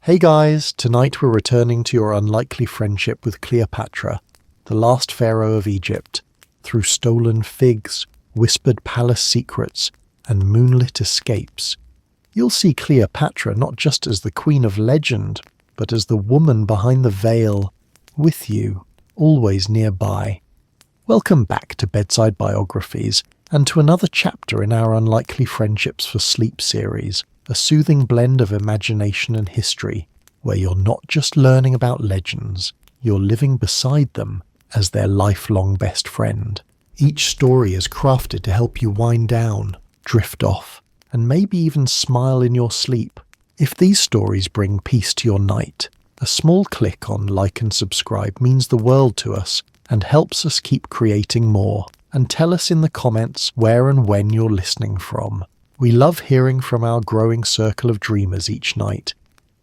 Hey guys, tonight we're returning to your unlikely friendship with Cleopatra, the last pharaoh of Egypt, through stolen figs, whispered palace secrets, and moonlit escapes. You'll see Cleopatra not just as the queen of legend, but as the woman behind the veil, with you, always nearby. Welcome back to Bedside Biographies, and to another chapter in our Unlikely Friendships for Sleep series, a soothing blend of imagination and history, where you're not just learning about legends, you're living beside them as their lifelong best friend. Each story is crafted to help you wind down, drift off, and maybe even smile in your sleep. If these stories bring peace to your night, a small click on like and subscribe means the world to us and helps us keep creating more. And tell us in the comments where and when you're listening from. We love hearing from our growing circle of dreamers each night.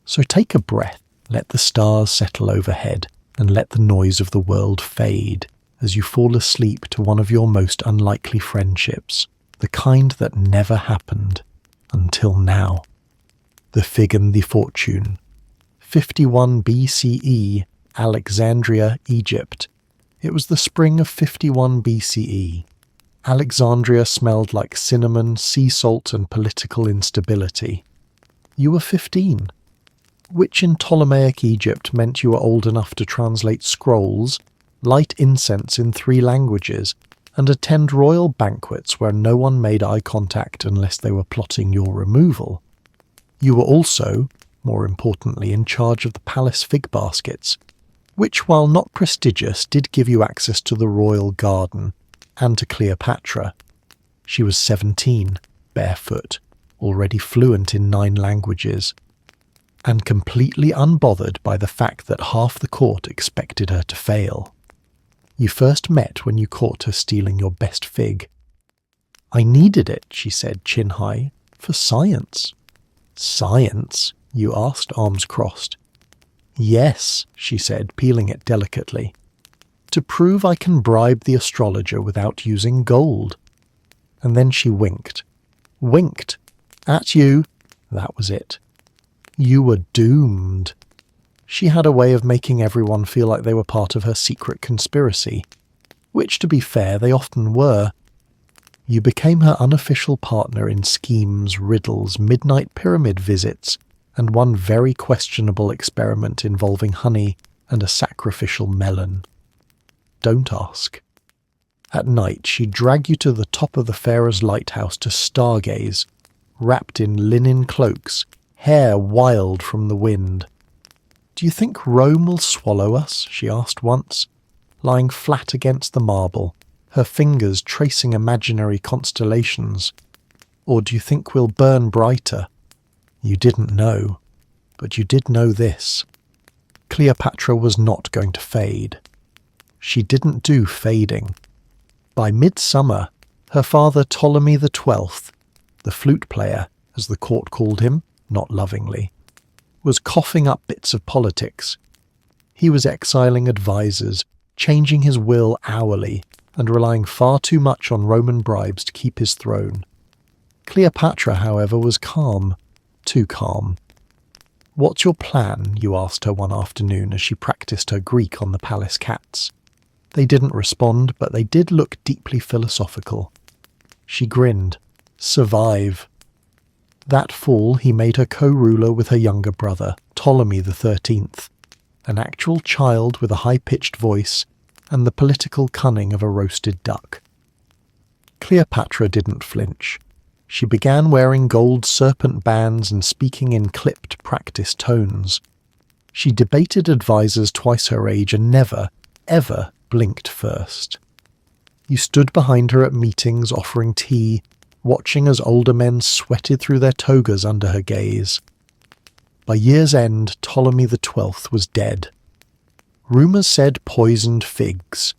So take a breath, let the stars settle overhead, and let the noise of the world fade as you fall asleep to one of your most unlikely friendships, the kind that never happened until now. The Fig and the Fortune. 51 BCE, Alexandria, Egypt. It was the spring of 51 BCE. Alexandria smelled like cinnamon, sea salt, and political instability. You were 15, which in Ptolemaic Egypt meant you were old enough to translate scrolls, light incense in 3 languages, and attend royal banquets where no one made eye contact unless they were plotting your removal. You were also, more importantly, in charge of the palace fig baskets, which, while not prestigious, did give you access to the royal garden, and to Cleopatra. She was 17, barefoot, already fluent in 9 languages, and completely unbothered by the fact that half the court expected her to fail. You first met when you caught her stealing your best fig. "I needed it," she said, chin high, "for science." "Science?" you asked, arms crossed. "Yes," she said, peeling it delicately. "To prove I can bribe the astrologer without using gold." And then she winked. Winked. At you. That was it. You were doomed. She had a way of making everyone feel like they were part of her secret conspiracy, which, to be fair, they often were. You became her unofficial partner in schemes, riddles, midnight pyramid visits, and one very questionable experiment involving honey and a sacrificial melon. Don't ask. At night, she'd drag you to the top of the pharaoh's lighthouse to stargaze, wrapped in linen cloaks, hair wild from the wind. "Do you think Rome will swallow us?" she asked once, lying flat against the marble, her fingers tracing imaginary constellations. "Or do you think we'll burn brighter?" You didn't know, but you did know this. Cleopatra was not going to fade. She didn't do fading. By midsummer, her father Ptolemy XII, the flute player, as the court called him, not lovingly, was coughing up bits of politics. He was exiling advisors, changing his will hourly, and relying far too much on Roman bribes to keep his throne. Cleopatra, however, was calm. Too calm. "What's your plan?" you asked her one afternoon as she practiced her Greek on the palace cats. They didn't respond, but they did look deeply philosophical. She grinned. "Survive." That fall he made her co-ruler with her younger brother, Ptolemy XIII, an actual child with a high-pitched voice and the political cunning of a roasted duck. Cleopatra didn't flinch. She began wearing gold serpent bands and speaking in clipped, practiced tones. She debated advisors twice her age and never, ever blinked first. You stood behind her at meetings offering tea, watching as older men sweated through their togas under her gaze. By year's end, Ptolemy XII was dead. Rumours said poisoned figs.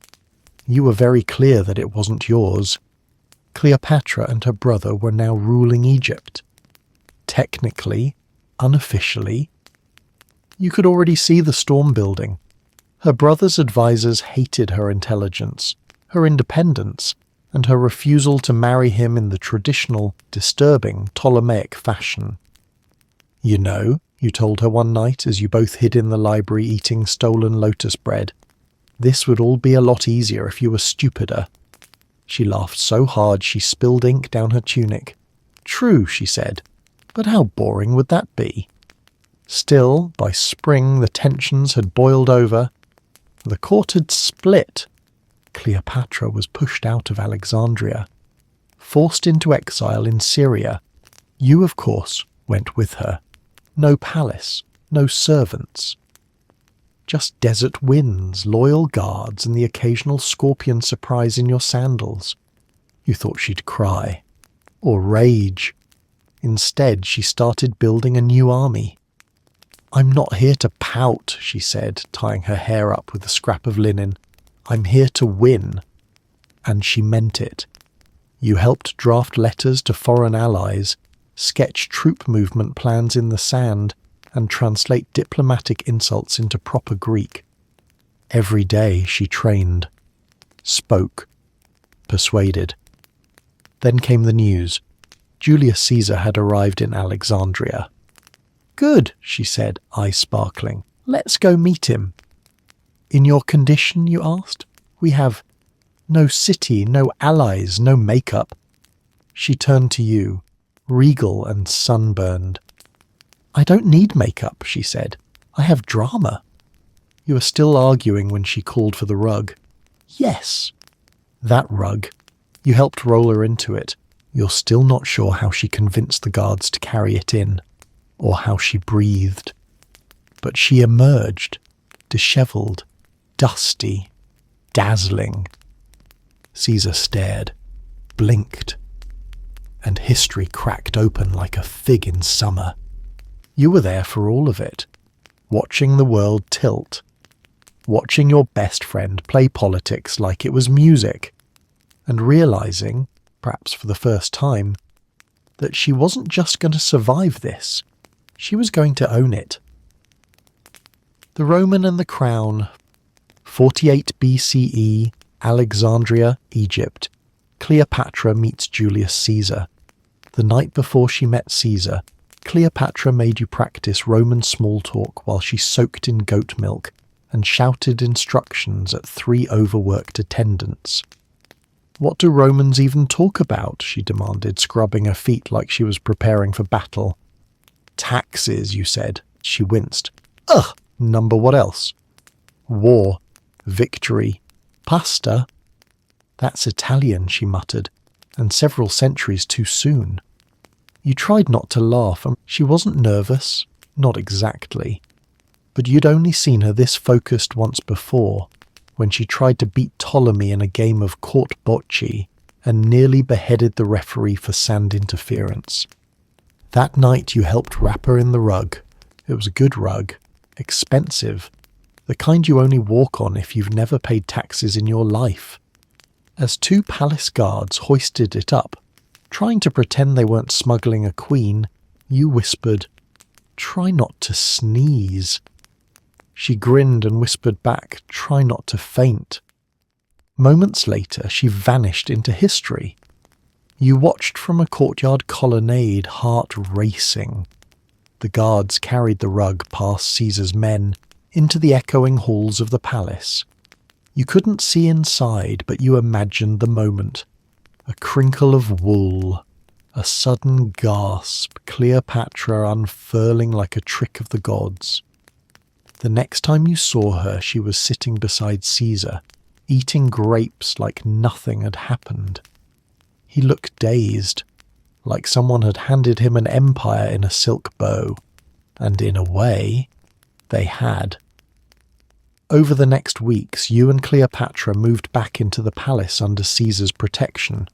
You were very clear that it wasn't yours. Cleopatra and her brother were now ruling Egypt. Technically, unofficially. You could already see the storm building. Her brother's advisors hated her intelligence, her independence, and her refusal to marry him in the traditional, disturbing Ptolemaic fashion. "You know," you told her one night as you both hid in the library eating stolen lotus bread. This would all be a lot easier if you were stupider. She laughed so hard she spilled ink down her tunic. True, she said, but how boring would that be? Still, by spring the tensions had boiled over. The court had split. Cleopatra was pushed out of Alexandria, forced into exile in Syria. You, of course, went with her. No palace, no servants. Just desert winds, loyal guards, and the occasional scorpion surprise in your sandals. You thought she'd cry. Or rage. Instead, she started building a new army. I'm not here to pout, she said, tying her hair up with a scrap of linen. I'm here to win. And she meant it. You helped draft letters to foreign allies, sketch troop movement plans in the sand, and translate diplomatic insults into proper Greek. Every day she trained, spoke, persuaded. Then came the news. Julius Caesar had arrived in Alexandria. Good, she said, eyes sparkling. Let's go meet him. In your condition, you asked? We have no city, no allies, no makeup. She turned to you, regal and sunburned. I don't need makeup, she said. I have drama. You were still arguing when she called for the rug. Yes. That rug. You helped roll her into it. You're still not sure how she convinced the guards to carry it in, or how she breathed. But she emerged, dishevelled, dusty, dazzling. Caesar stared, blinked, and history cracked open like a fig in summer. You were there for all of it, watching the world tilt, watching your best friend play politics like it was music, and realizing, perhaps for the first time, that she wasn't just going to survive this, she was going to own it. The Roman and the Crown, 48 BCE, Alexandria, Egypt. Cleopatra meets Julius Caesar. The night before she met Caesar, Cleopatra made you practice Roman small talk while she soaked in goat milk and shouted instructions at 3 overworked attendants. What do Romans even talk about? She demanded, scrubbing her feet like she was preparing for battle. Taxes, you said. She winced. Ugh! Number what else? War. Victory. Pasta? That's Italian, she muttered, and several centuries too soon. You tried not to laugh, and she wasn't nervous, not exactly. But you'd only seen her this focused once before, when she tried to beat Ptolemy in a game of court bocce and nearly beheaded the referee for sand interference. That night you helped wrap her in the rug. It was a good rug, expensive, the kind you only walk on if you've never paid taxes in your life. As 2 palace guards hoisted it up, trying to pretend they weren't smuggling a queen, you whispered, "Try not to sneeze." She grinned and whispered back, "Try not to faint." Moments later, she vanished into history. You watched from a courtyard colonnade, heart racing. The guards carried the rug past Caesar's men into the echoing halls of the palace. You couldn't see inside, but you imagined the moment. A crinkle of wool, a sudden gasp, Cleopatra unfurling like a trick of the gods. The next time you saw her, she was sitting beside Caesar, eating grapes like nothing had happened. He looked dazed, like someone had handed him an empire in a silk bow, and in a way, they had. Over the next weeks, you and Cleopatra moved back into the palace under Caesar's protection,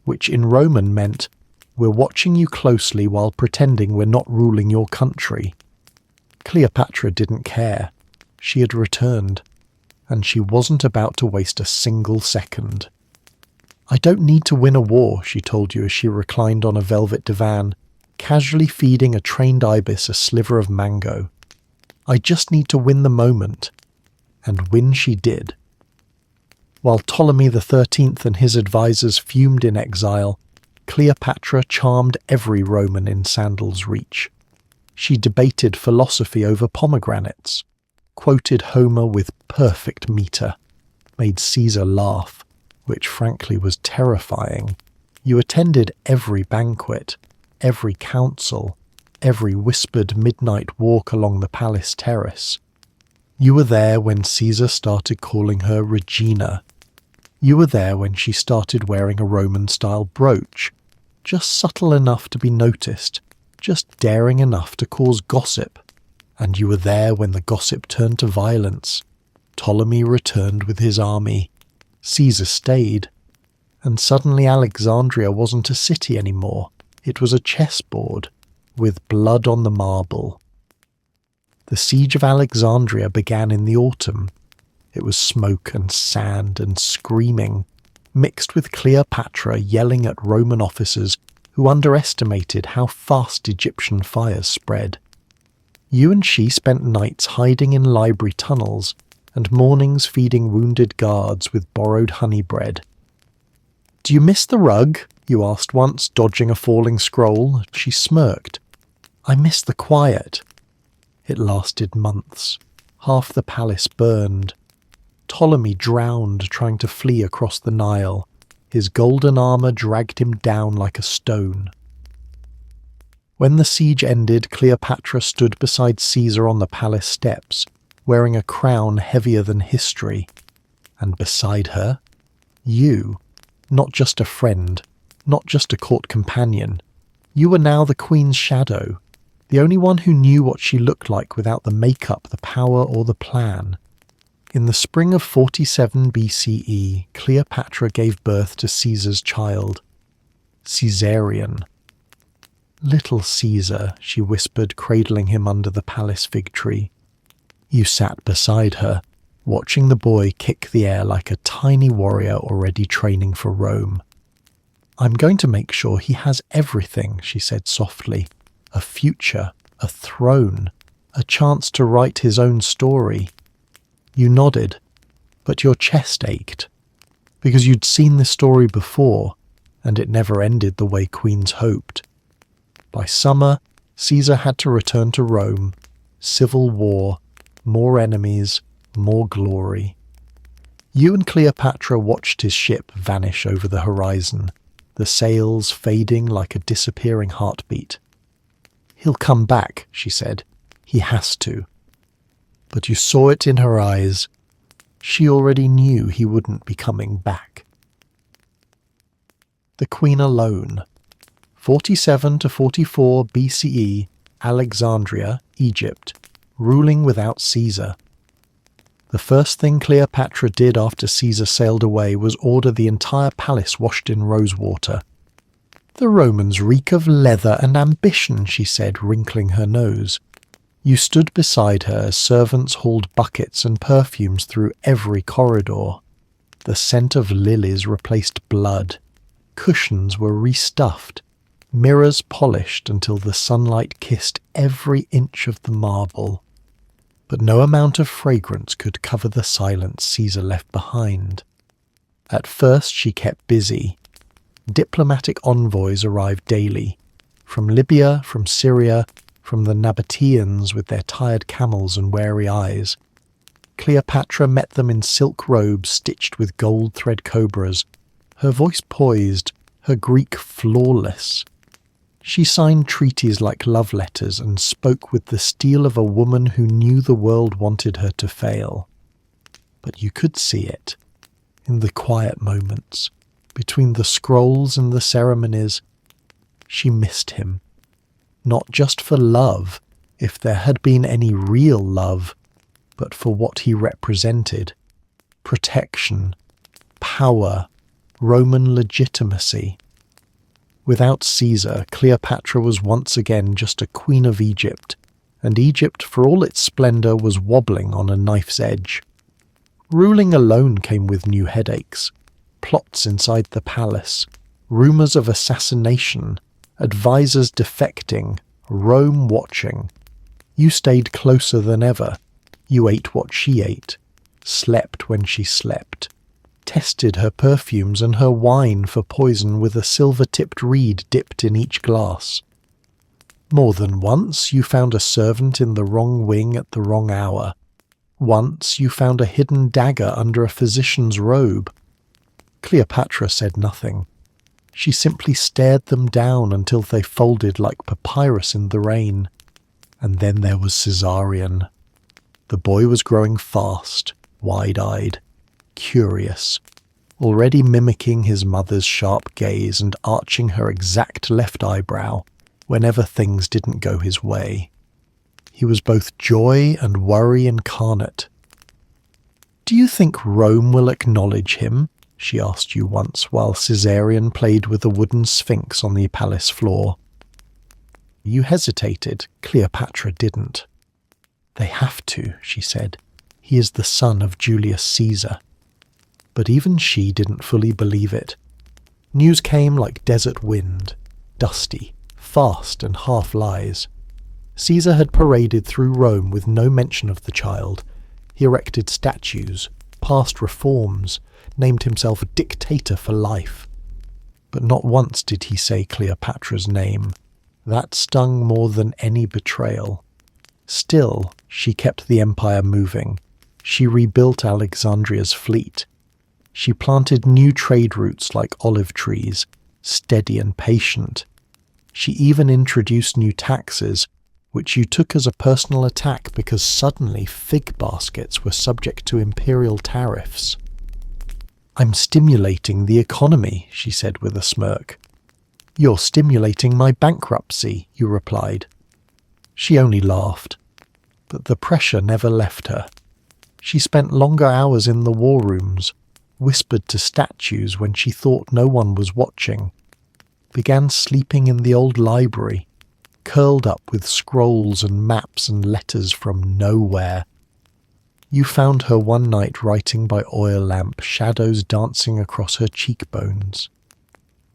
which in Roman meant, we're watching you closely while pretending we're not ruling your country. Cleopatra didn't care. She had returned, and she wasn't about to waste a single second. I don't need to win a war, she told you as she reclined on a velvet divan, casually feeding a trained ibis a sliver of mango. I just need to win the moment. And win she did. While Ptolemy XIII and his advisors fumed in exile, Cleopatra charmed every Roman in sandals' reach. She debated philosophy over pomegranates, quoted Homer with perfect meter, made Caesar laugh, which frankly was terrifying. You attended every banquet, every council, every whispered midnight walk along the palace terrace. You were there when Caesar started calling her Regina. You were there when she started wearing a Roman-style brooch, just subtle enough to be noticed, just daring enough to cause gossip. And you were there when the gossip turned to violence. Ptolemy returned with his army. Caesar stayed. And suddenly Alexandria wasn't a city anymore. It was a chessboard, with blood on the marble. The siege of Alexandria began in the autumn. It was smoke and sand and screaming, mixed with Cleopatra yelling at Roman officers who underestimated how fast Egyptian fires spread. You and she spent nights hiding in library tunnels and mornings feeding wounded guards with borrowed honey bread. "Do you miss the rug?" you asked once, dodging a falling scroll. She smirked. "I miss the quiet." It lasted months. Half the palace burned. Ptolemy drowned trying to flee across the Nile. His golden armour dragged him down like a stone. When the siege ended, Cleopatra stood beside Caesar on the palace steps, wearing a crown heavier than history. And beside her, you, not just a friend, not just a court companion. You were now the queen's shadow, the only one who knew what she looked like without the makeup, the power, or the plan. In the spring of 47 BCE, Cleopatra gave birth to Caesar's child, Caesarion. "Little Caesar," she whispered, cradling him under the palace fig tree. You sat beside her, watching the boy kick the air like a tiny warrior already training for Rome. "I'm going to make sure he has everything," she said softly. "A future, a throne, a chance to write his own story." You nodded, but your chest ached, because you'd seen this story before, and it never ended the way queens hoped. By summer, Caesar had to return to Rome. Civil war, more enemies, more glory. You and Cleopatra watched his ship vanish over the horizon, the sails fading like a disappearing heartbeat. "He'll come back," she said. "He has to." But you saw it in her eyes. She already knew he wouldn't be coming back. The Queen alone. 47 to 44 BCE, Alexandria, Egypt, ruling without Caesar. The first thing Cleopatra did after Caesar sailed away was order the entire palace washed in rosewater. "The Romans reek of leather and ambition," she said, wrinkling her nose. You stood beside her as servants hauled buckets and perfumes through every corridor. The scent of lilies replaced blood. Cushions were restuffed. Mirrors polished until the sunlight kissed every inch of the marble. But no amount of fragrance could cover the silence Caesar left behind. At first she kept busy. Diplomatic envoys arrived daily. From Libya, from Syria, from the Nabateans with their tired camels and wary eyes. Cleopatra met them in silk robes stitched with gold thread cobras, her voice poised, her Greek flawless. She signed treaties like love letters and spoke with the steel of a woman who knew the world wanted her to fail. But you could see it, in the quiet moments, between the scrolls and the ceremonies. She missed him. Not just for love, if there had been any real love, but for what he represented. Protection, power, Roman legitimacy. Without Caesar, Cleopatra was once again just a queen of Egypt, and Egypt, for all its splendor, was wobbling on a knife's edge. Ruling alone came with new headaches, plots inside the palace, rumors of assassination, advisors defecting, Rome watching. You stayed closer than ever. You ate what she ate, slept when she slept, tested her perfumes and her wine for poison with a silver-tipped reed dipped in each glass. More than once you found a servant in the wrong wing at the wrong hour. Once you found a hidden dagger under a physician's robe. Cleopatra said nothing. She simply stared them down until they folded like papyrus in the rain. And then there was Caesarion. The boy was growing fast, wide-eyed, curious, already mimicking his mother's sharp gaze and arching her exact left eyebrow whenever things didn't go his way. He was both joy and worry incarnate. "Do you think Rome will acknowledge him?" she asked you once while Caesarion played with a wooden sphinx on the palace floor. You hesitated. Cleopatra didn't. "They have to," she said. "He is the son of Julius Caesar." But even she didn't fully believe it. News came like desert wind, dusty, fast and half lies. Caesar had paraded through Rome with no mention of the child. He erected statues, passed reforms, named himself a dictator for life. But not once did he say Cleopatra's name. That stung more than any betrayal. Still, she kept the empire moving. She rebuilt Alexandria's fleet. She planted new trade routes like olive trees, steady and patient. She even introduced new taxes, which you took as a personal attack because suddenly fig baskets were subject to imperial tariffs. "I'm stimulating the economy," she said with a smirk. "You're stimulating my bankruptcy," you replied. She only laughed. But the pressure never left her. She spent longer hours in the war rooms, whispered to statues when she thought no one was watching, began sleeping in the old library, curled up with scrolls and maps and letters from nowhere. You found her one night writing by oil lamp, shadows dancing across her cheekbones.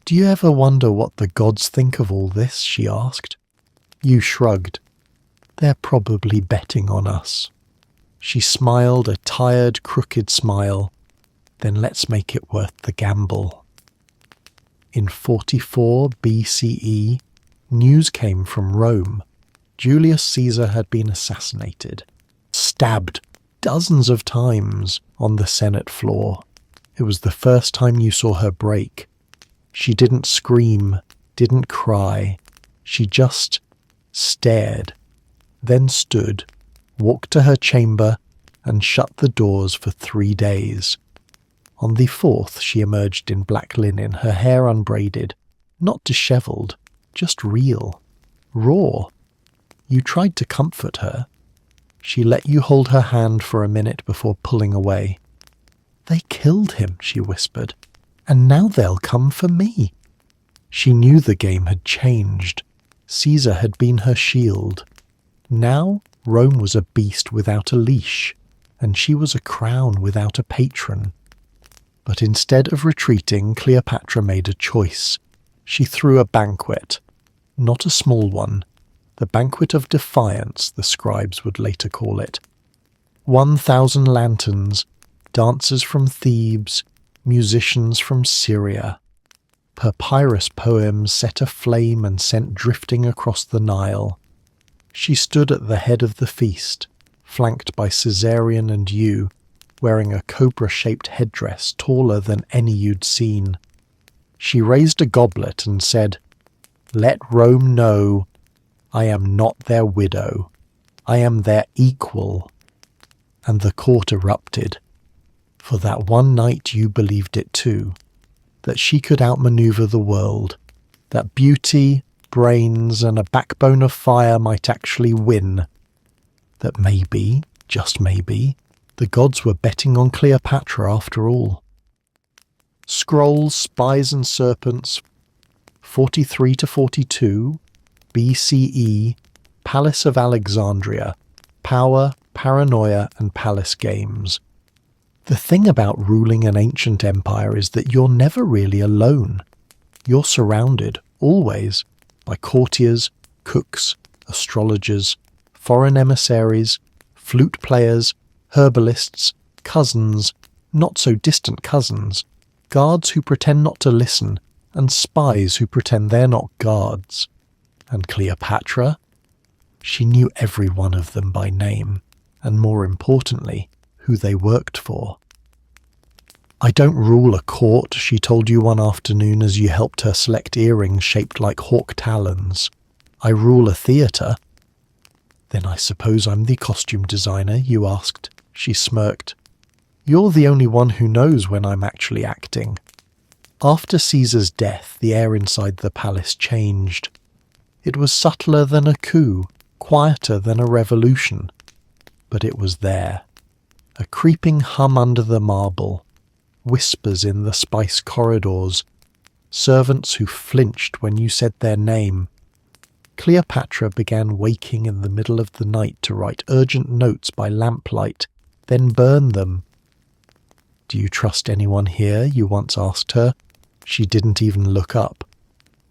"Do you ever wonder what the gods think of all this?" she asked. You shrugged. "They're probably betting on us." She smiled a tired, crooked smile. "Then let's make it worth the gamble." In 44 BCE, news came from Rome. Julius Caesar had been assassinated, stabbed dozens of times on the Senate floor. It was the first time you saw her break. She didn't scream, didn't cry. She just stared, then stood, walked to her chamber, and shut the doors for 3 days. On the 4th, she emerged in black linen, her hair unbraided, not dishevelled, just real, raw. You tried to comfort her. She let you hold her hand for a minute before pulling away. "They killed him," she whispered, "and now they'll come for me." She knew the game had changed. Caesar had been her shield. Now Rome was a beast without a leash, and she was a crown without a patron. But instead of retreating, Cleopatra made a choice. She threw a banquet, not a small one, the banquet of defiance, the scribes would later call it. 1,000 lanterns, dancers from Thebes, musicians from Syria. Papyrus poems set aflame and sent drifting across the Nile. She stood at the head of the feast, flanked by Caesarion and you, wearing a cobra-shaped headdress taller than any you'd seen. She raised a goblet and said, "Let Rome know I am not their widow. I am their equal." And the court erupted. For that one night you believed it too, that she could outmaneuver the world, that beauty, brains, and a backbone of fire might actually win, that maybe, just maybe, the gods were betting on Cleopatra after all. Scrolls, Spies and Serpents, 43 to 42, BCE, Palace of Alexandria, Power, Paranoia and Palace Games. The thing about ruling an ancient empire is that you're never really alone. You're surrounded, always, by courtiers, cooks, astrologers, foreign emissaries, flute players, herbalists, cousins, not-so-distant cousins, guards who pretend not to listen, and spies who pretend they're not guards. And Cleopatra? She knew every one of them by name, and more importantly, who they worked for. "I don't rule a court," she told you one afternoon as you helped her select earrings shaped like hawk talons. "I rule a theatre." "Then I suppose I'm the costume designer?" you asked. She smirked. "You're the only one who knows when I'm actually acting." After Caesar's death, the air inside the palace changed. It was subtler than a coup, quieter than a revolution. But it was there. A creeping hum under the marble, whispers in the spice corridors, servants who flinched when you said their name. Cleopatra began waking in the middle of the night to write urgent notes by lamplight, then burn them. "Do you trust anyone here?" you once asked her. She didn't even look up.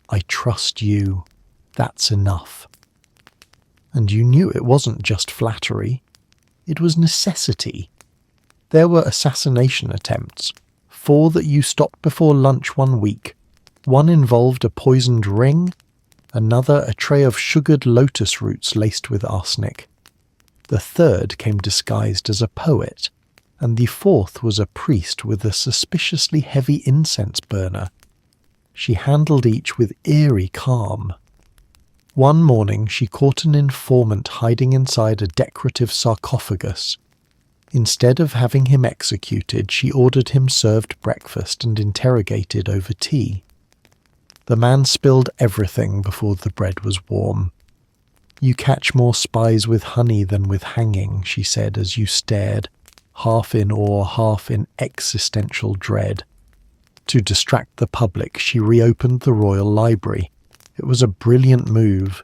"I trust you. That's enough." And you knew it wasn't just flattery. It was necessity. There were assassination attempts, 4 that you stopped before lunch one week. One involved a poisoned ring, another a tray of sugared lotus roots laced with arsenic. The third came disguised as a poet, and the 4th was a priest with a suspiciously heavy incense burner. She handled each with eerie calm. One morning she caught an informant hiding inside a decorative sarcophagus. Instead of having him executed, she ordered him served breakfast and interrogated over tea. The man spilled everything before the bread was warm. "You catch more spies with honey than with hanging," she said as you stared, half in awe, half in existential dread. To distract the public, she reopened the royal library. It was a brilliant move.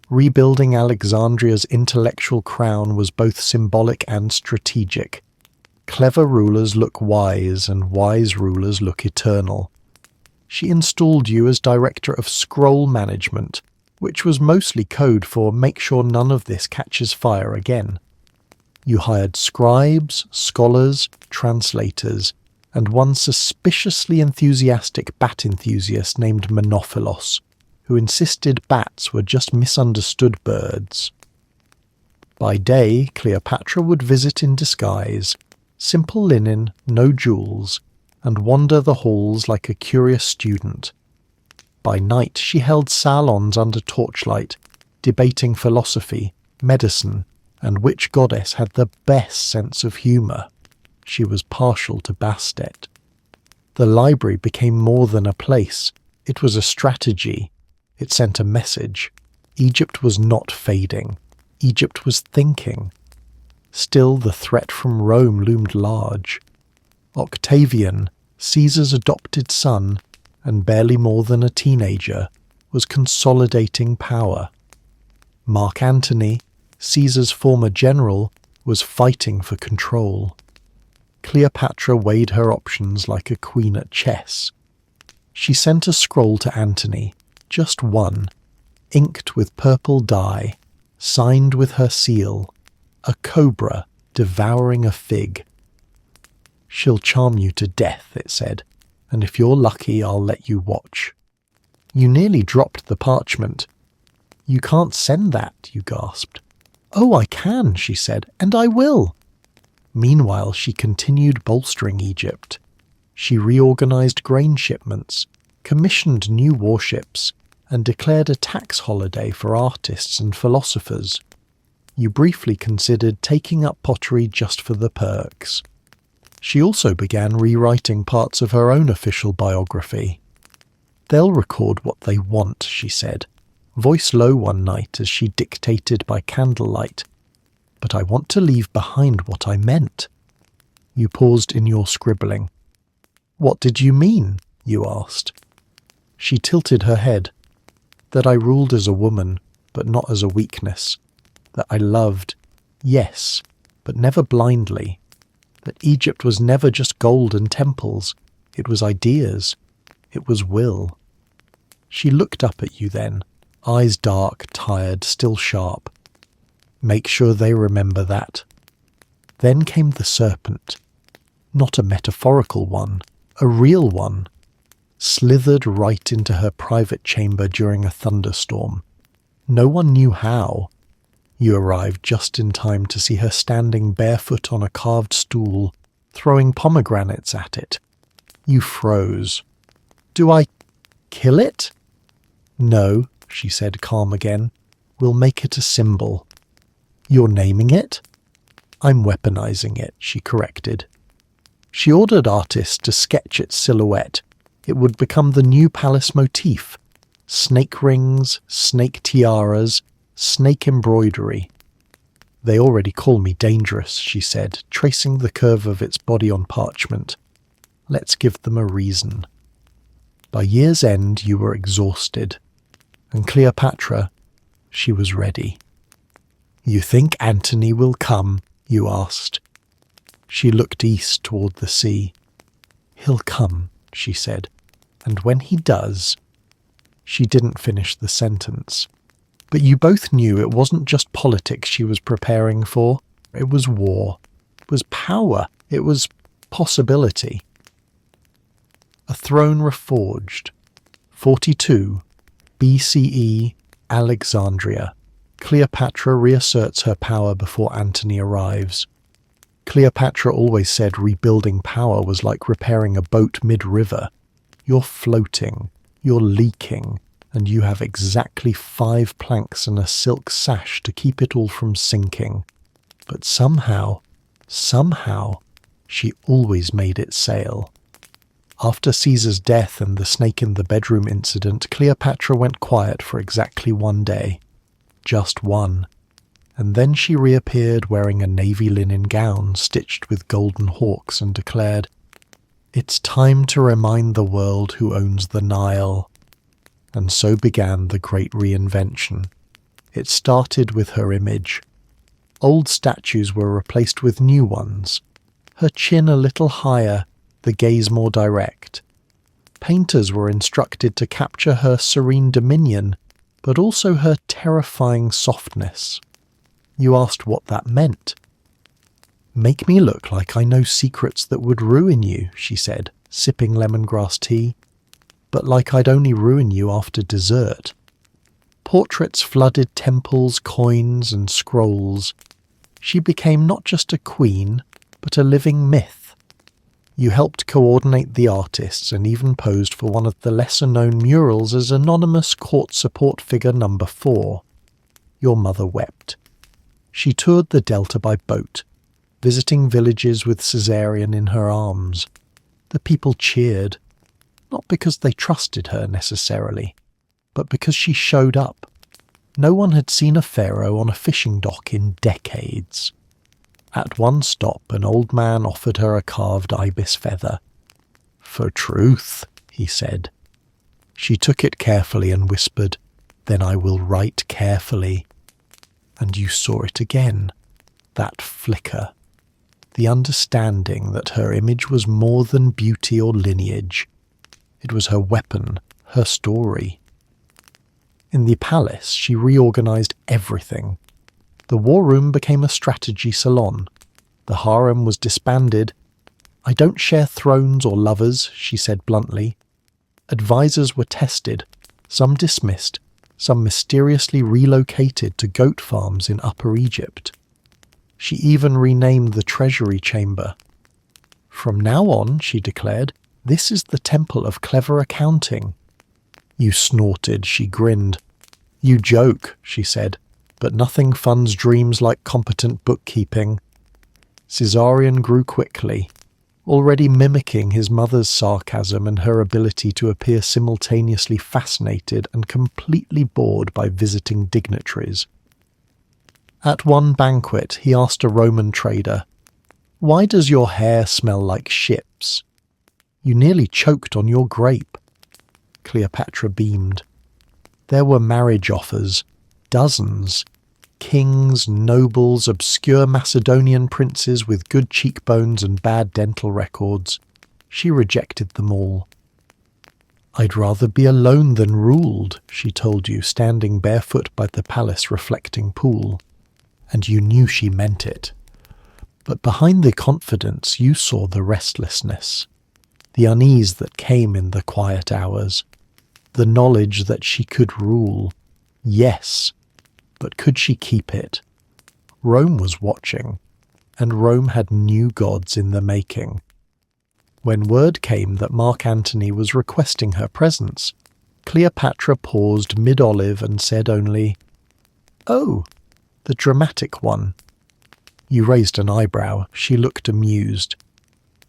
Rebuilding Alexandria's intellectual crown was both symbolic and strategic. Clever rulers look wise, and wise rulers look eternal. She installed you as director of scroll management, which was mostly code for "make sure none of this catches fire again." You hired scribes, scholars, translators, and one suspiciously enthusiastic bat enthusiast named Monophilos, who insisted bats were just misunderstood birds. By day, Cleopatra would visit in disguise, simple linen, no jewels, and wander the halls like a curious student. By night she held salons under torchlight, debating philosophy, medicine, and which goddess had the best sense of humour. She was partial to Bastet. The library became more than a place. It was a strategy. It sent a message. Egypt was not fading. Egypt was thinking. Still, the threat from Rome loomed large. Octavian, Caesar's adopted son, and barely more than a teenager, was consolidating power. Mark Antony, Caesar's former general, was fighting for control. Cleopatra weighed her options like a queen at chess. She sent a scroll to Antony, just one, inked with purple dye, signed with her seal, a cobra devouring a fig. "She'll charm you to death," it said, "and if you're lucky I'll let you watch." You nearly dropped the parchment. "You can't send that," you gasped. "Oh, I can," she said, "and I will." Meanwhile, she continued bolstering Egypt. She reorganized grain shipments, commissioned new warships, and declared a tax holiday for artists and philosophers. You briefly considered taking up pottery just for the perks. She also began rewriting parts of her own official biography. "They'll record what they want," she said, voice low one night as she dictated by candlelight. "But I want to leave behind what I meant." You paused in your scribbling. "What did you mean?" you asked. She tilted her head. "That I ruled as a woman, but not as a weakness. That I loved, yes, but never blindly. That Egypt was never just gold and temples. It was ideas. It was will." She looked up at you then, eyes dark, tired, still sharp. "Make sure they remember that." Then came the serpent. Not a metaphorical one, a real one. Slithered right into her private chamber during a thunderstorm. No one knew how. You arrived just in time to see her standing barefoot on a carved stool, throwing pomegranates at it. You froze. "Do I kill it?" "No," she said, calm again. "We'll make it a symbol." "You're naming it?" "I'm weaponizing it," she corrected. She ordered artists to sketch its silhouette. It would become the new palace motif. Snake rings, snake tiaras, snake embroidery. "They already call me dangerous," she said, tracing the curve of its body on parchment. "Let's give them a reason." By year's end you were exhausted, and Cleopatra, she was ready. "You think Antony will come?" you asked. She looked east toward the sea. "He'll come," she said, "and when he does—" She didn't finish the sentence. But you both knew it wasn't just politics she was preparing for. It was war. It was power. It was possibility. A Throne Reforged. 42. BCE Alexandria. Cleopatra reasserts her power before Antony arrives. Cleopatra always said rebuilding power was like repairing a boat mid-river. You're floating, you're leaking, and you have exactly 5 planks and a silk sash to keep it all from sinking. But somehow, she always made it sail. After Caesar's death and the snake in the bedroom incident, Cleopatra went quiet for exactly 1 day. Just one. And then she reappeared wearing a navy linen gown stitched with golden hawks and declared, "It's time to remind the world who owns the Nile." And so began the great reinvention. It started with her image. Old statues were replaced with new ones. Her chin a little higher, the gaze more direct. Painters were instructed to capture her serene dominion, but also her terrifying softness. You asked what that meant. "Make me look like I know secrets that would ruin you," she said, sipping lemongrass tea. "But like I'd only ruin you after dessert." Portraits flooded temples, coins, and scrolls. She became not just a queen, but a living myth. You helped coordinate the artists and even posed for one of the lesser-known murals as anonymous court support figure number 4. Your mother wept. She toured the Delta by boat, visiting villages with Caesarion in her arms. The people cheered, not because they trusted her necessarily, but because she showed up. No one had seen a pharaoh on a fishing dock in decades. At one stop, an old man offered her a carved ibis feather. "For truth," he said. She took it carefully and whispered, "Then I will write carefully." And you saw it again, that flicker, the understanding that her image was more than beauty or lineage. It was her weapon, her story. In the palace, she reorganized everything. The war room became a strategy salon. The harem was disbanded. "I don't share thrones or lovers," she said bluntly. Advisors were tested, some dismissed, some mysteriously relocated to goat farms in Upper Egypt. She even renamed the treasury chamber. "From now on," she declared, "this is the temple of clever accounting." You snorted, she grinned. "You joke," she said, "but nothing funds dreams like competent bookkeeping." Caesarion grew quickly, already mimicking his mother's sarcasm and her ability to appear simultaneously fascinated and completely bored by visiting dignitaries. At one banquet, he asked a Roman trader, "Why does your hair smell like ships? You nearly choked on your grape." Cleopatra beamed. There were marriage offers, dozens. Kings, nobles, obscure Macedonian princes with good cheekbones and bad dental records. She rejected them all. "I'd rather be alone than ruled," she told you, standing barefoot by the palace reflecting pool. And you knew she meant it. But behind the confidence you saw the restlessness, the unease that came in the quiet hours, the knowledge that she could rule, Yes, but could she keep it? Rome was watching, and Rome had new gods in the making. When word came that Mark Antony was requesting her presence, Cleopatra paused mid-olive and said only, "Oh, the dramatic one." You raised an eyebrow. She looked amused.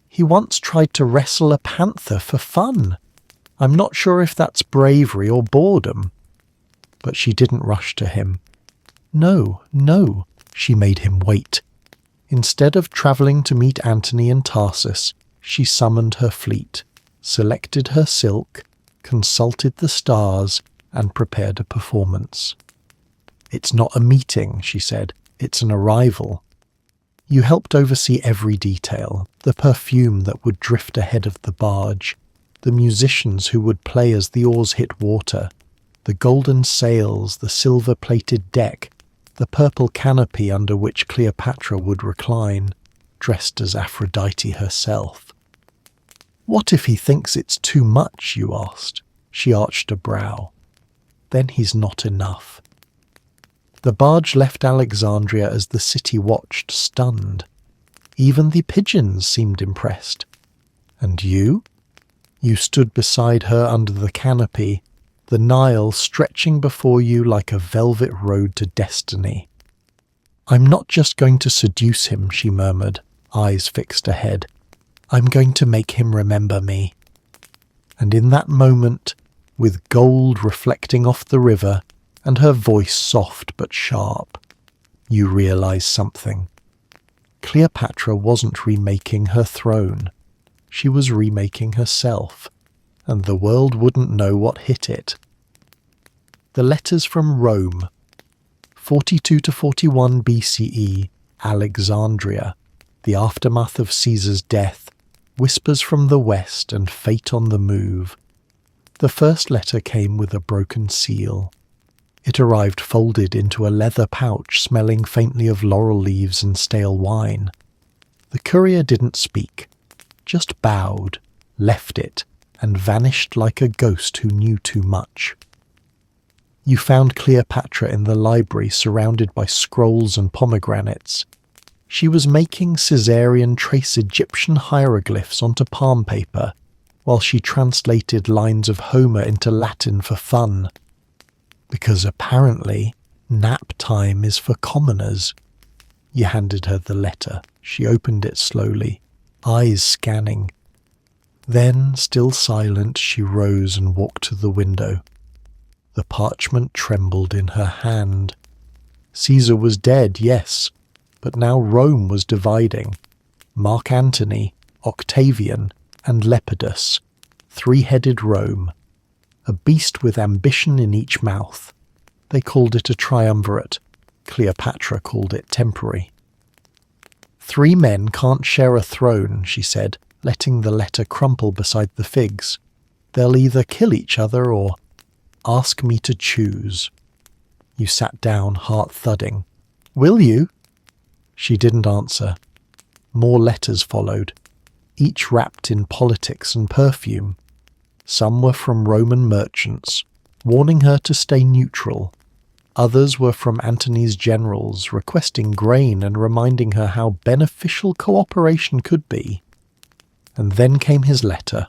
"He once tried to wrestle a panther for fun. I'm not sure if that's bravery or boredom." But she didn't rush to him. No, she made him wait. Instead of travelling to meet Antony in Tarsus, she summoned her fleet, selected her silk, consulted the stars, and prepared a performance. "It's not a meeting," she said. "It's an arrival." You helped oversee every detail, the perfume that would drift ahead of the barge, the musicians who would play as the oars hit water, the golden sails, the silver-plated deck, the purple canopy under which Cleopatra would recline, dressed as Aphrodite herself. "What if he thinks it's too much?" you asked. She arched a brow. "Then he's not enough." The barge left Alexandria as the city watched, stunned. Even the pigeons seemed impressed. "And you?" You stood beside her under the canopy, the Nile stretching before you like a velvet road to destiny. "I'm not just going to seduce him," she murmured, eyes fixed ahead. "I'm going to make him remember me." And in that moment, with gold reflecting off the river, and her voice soft but sharp, you realize something. Cleopatra wasn't remaking her throne. She was remaking herself, and the world wouldn't know what hit it. The letters from Rome, 42 to 41 BCE, Alexandria, the aftermath of Caesar's death, whispers from the west and fate on the move. The first letter came with a broken seal. It arrived folded into a leather pouch smelling faintly of laurel leaves and stale wine. The courier didn't speak, just bowed, left it, and vanished like a ghost who knew too much. You found Cleopatra in the library surrounded by scrolls and pomegranates. She was making Caesarean trace Egyptian hieroglyphs onto palm paper, while she translated lines of Homer into Latin for fun. Because apparently, nap time is for commoners. You handed her the letter. She opened it slowly, eyes scanning. Then, still silent, she rose and walked to the window. The parchment trembled in her hand. Caesar was dead, yes, but now Rome was dividing. Mark Antony, Octavian, and Lepidus, three-headed Rome, a beast with ambition in each mouth. They called it a triumvirate. Cleopatra called it temporary. "Three men can't share a throne," she said, letting the letter crumple beside the figs. "They'll either kill each other or ask me to choose." You sat down, heart thudding. "Will you?" She didn't answer. More letters followed, each wrapped in politics and perfume. Some were from Roman merchants, warning her to stay neutral. Others were from Antony's generals, requesting grain and reminding her how beneficial cooperation could be. And then came his letter,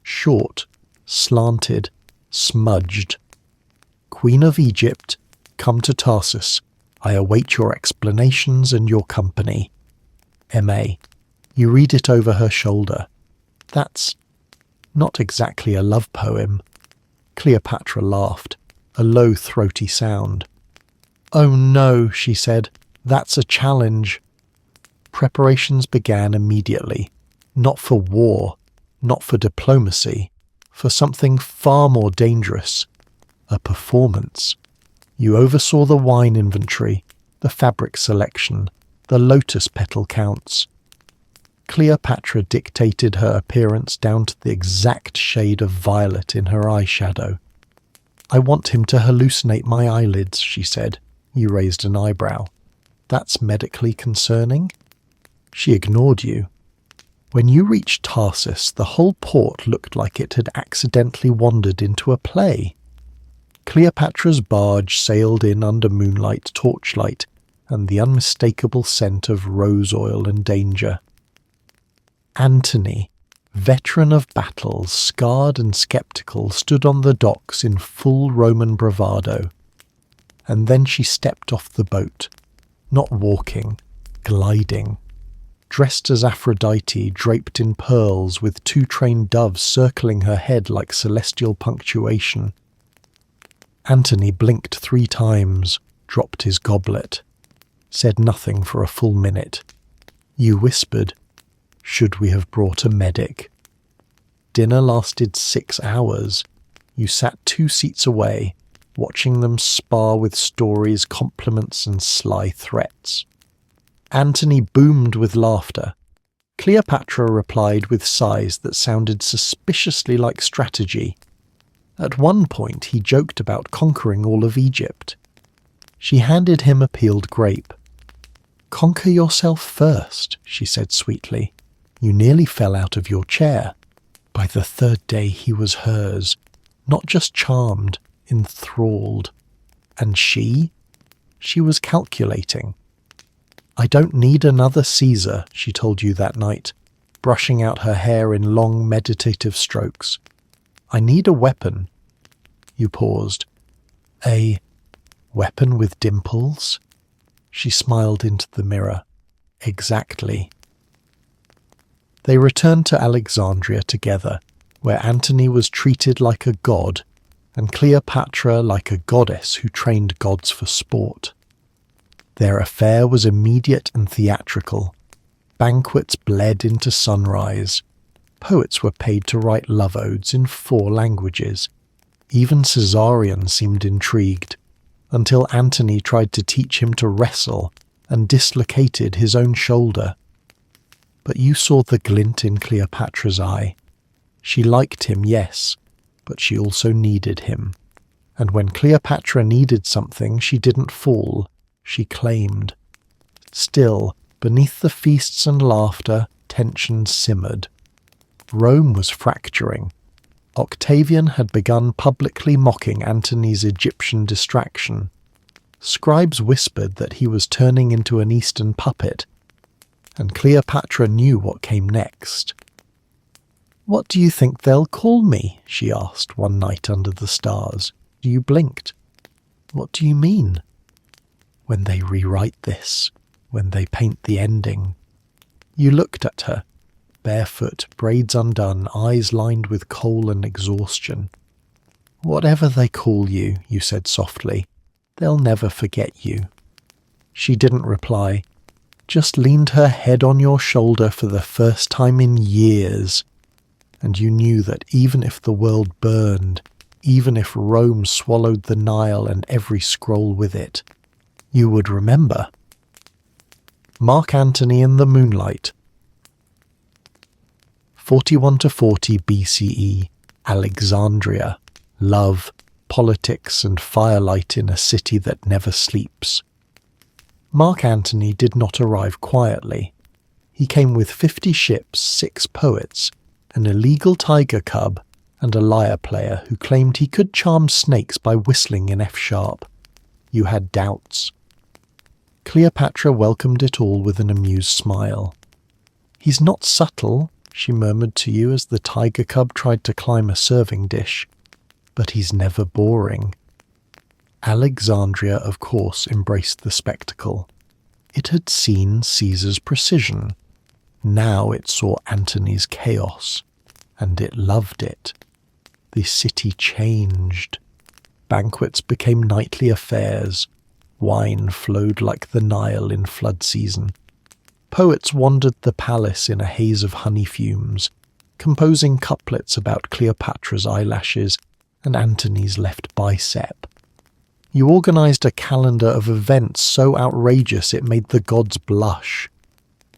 short, slanted, smudged. "Queen of Egypt, come to Tarsus. I await your explanations and your company. M.A." You read it over her shoulder. "That's not exactly a love poem." Cleopatra laughed, a low, throaty sound. "Oh no," she said, "that's a challenge." Preparations began immediately, not for war, not for diplomacy, for something far more dangerous, a performance. You oversaw the wine inventory, the fabric selection, the lotus petal counts. Cleopatra dictated her appearance down to the exact shade of violet in her eyeshadow. "I want him to hallucinate my eyelids," she said. You raised an eyebrow. "That's medically concerning?" She ignored you. When you reached Tarsus, the whole port looked like it had accidentally wandered into a play. Cleopatra's barge sailed in under moonlight torchlight and the unmistakable scent of rose oil and danger. Antony, veteran of battles, scarred and sceptical, stood on the docks in full Roman bravado. And then she stepped off the boat, not walking, gliding, dressed as Aphrodite, draped in pearls, with 2 trained doves circling her head like celestial punctuation. Antony blinked 3 times, dropped his goblet, said nothing for a full minute. You whispered, "Should we have brought a medic?" Dinner lasted 6 hours. You sat 2 seats away, watching them spar with stories, compliments, and sly threats. Antony boomed with laughter. Cleopatra replied with sighs that sounded suspiciously like strategy. At one point he joked about conquering all of Egypt. She handed him a peeled grape. "Conquer yourself first," she said sweetly. "You nearly fell out of your chair." By the 3rd day he was hers, not just charmed, enthralled. And she? She was calculating. "I don't need another Caesar," she told you that night, brushing out her hair in long meditative strokes. "I need a weapon." You paused. "A weapon with dimples?" She smiled into the mirror. "Exactly." They returned to Alexandria together, where Antony was treated like a god, and Cleopatra like a goddess who trained gods for sport. Their affair was immediate and theatrical. Banquets bled into sunrise. Poets were paid to write love odes in 4 languages. Even Caesarion seemed intrigued, until Antony tried to teach him to wrestle and dislocated his own shoulder. But you saw the glint in Cleopatra's eye. She liked him, yes, but she also needed him. And when Cleopatra needed something, she didn't fall, she claimed. Still, beneath the feasts and laughter, tension simmered. Rome was fracturing. Octavian had begun publicly mocking Antony's Egyptian distraction. Scribes whispered that he was turning into an Eastern puppet, and Cleopatra knew what came next. "What do you think they'll call me?" she asked one night under the stars. You blinked. "What do you mean?" "When they rewrite this, when they paint the ending." You looked at her, barefoot, braids undone, eyes lined with coal and exhaustion. "Whatever they call you," you said softly, "they'll never forget you." She didn't reply, just leaned her head on your shoulder for the first time in years, and you knew that even if the world burned, even if Rome swallowed the Nile and every scroll with it, you would remember. Mark Antony in the Moonlight. 41 to 40 BCE, Alexandria, love, politics and firelight in a city that never sleeps. Mark Antony did not arrive quietly. He came with 50 ships, 6 poets, an illegal tiger cub, and a lyre player who claimed he could charm snakes by whistling in F-sharp. You had doubts. Cleopatra welcomed it all with an amused smile. "He's not subtle," she murmured to you as the tiger cub tried to climb a serving dish, "but he's never boring." Alexandria, of course, embraced the spectacle. It had seen Caesar's precision. Now it saw Antony's chaos, and it loved it. The city changed. Banquets became nightly affairs. Wine flowed like the Nile in flood season. Poets wandered the palace in a haze of honey fumes, composing couplets about Cleopatra's eyelashes and Antony's left bicep. You organized a calendar of events so outrageous it made the gods blush.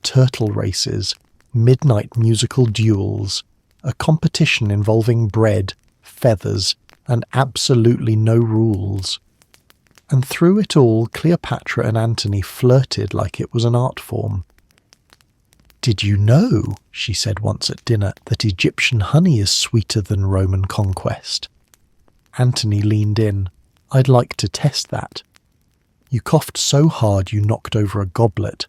Turtle races, midnight musical duels, a competition involving bread, feathers, and absolutely no rules. And through it all, Cleopatra and Antony flirted like it was an art form. "Did you know," she said once at dinner, "that Egyptian honey is sweeter than Roman conquest?" Antony leaned in. "I'd like to test that." You coughed so hard you knocked over a goblet.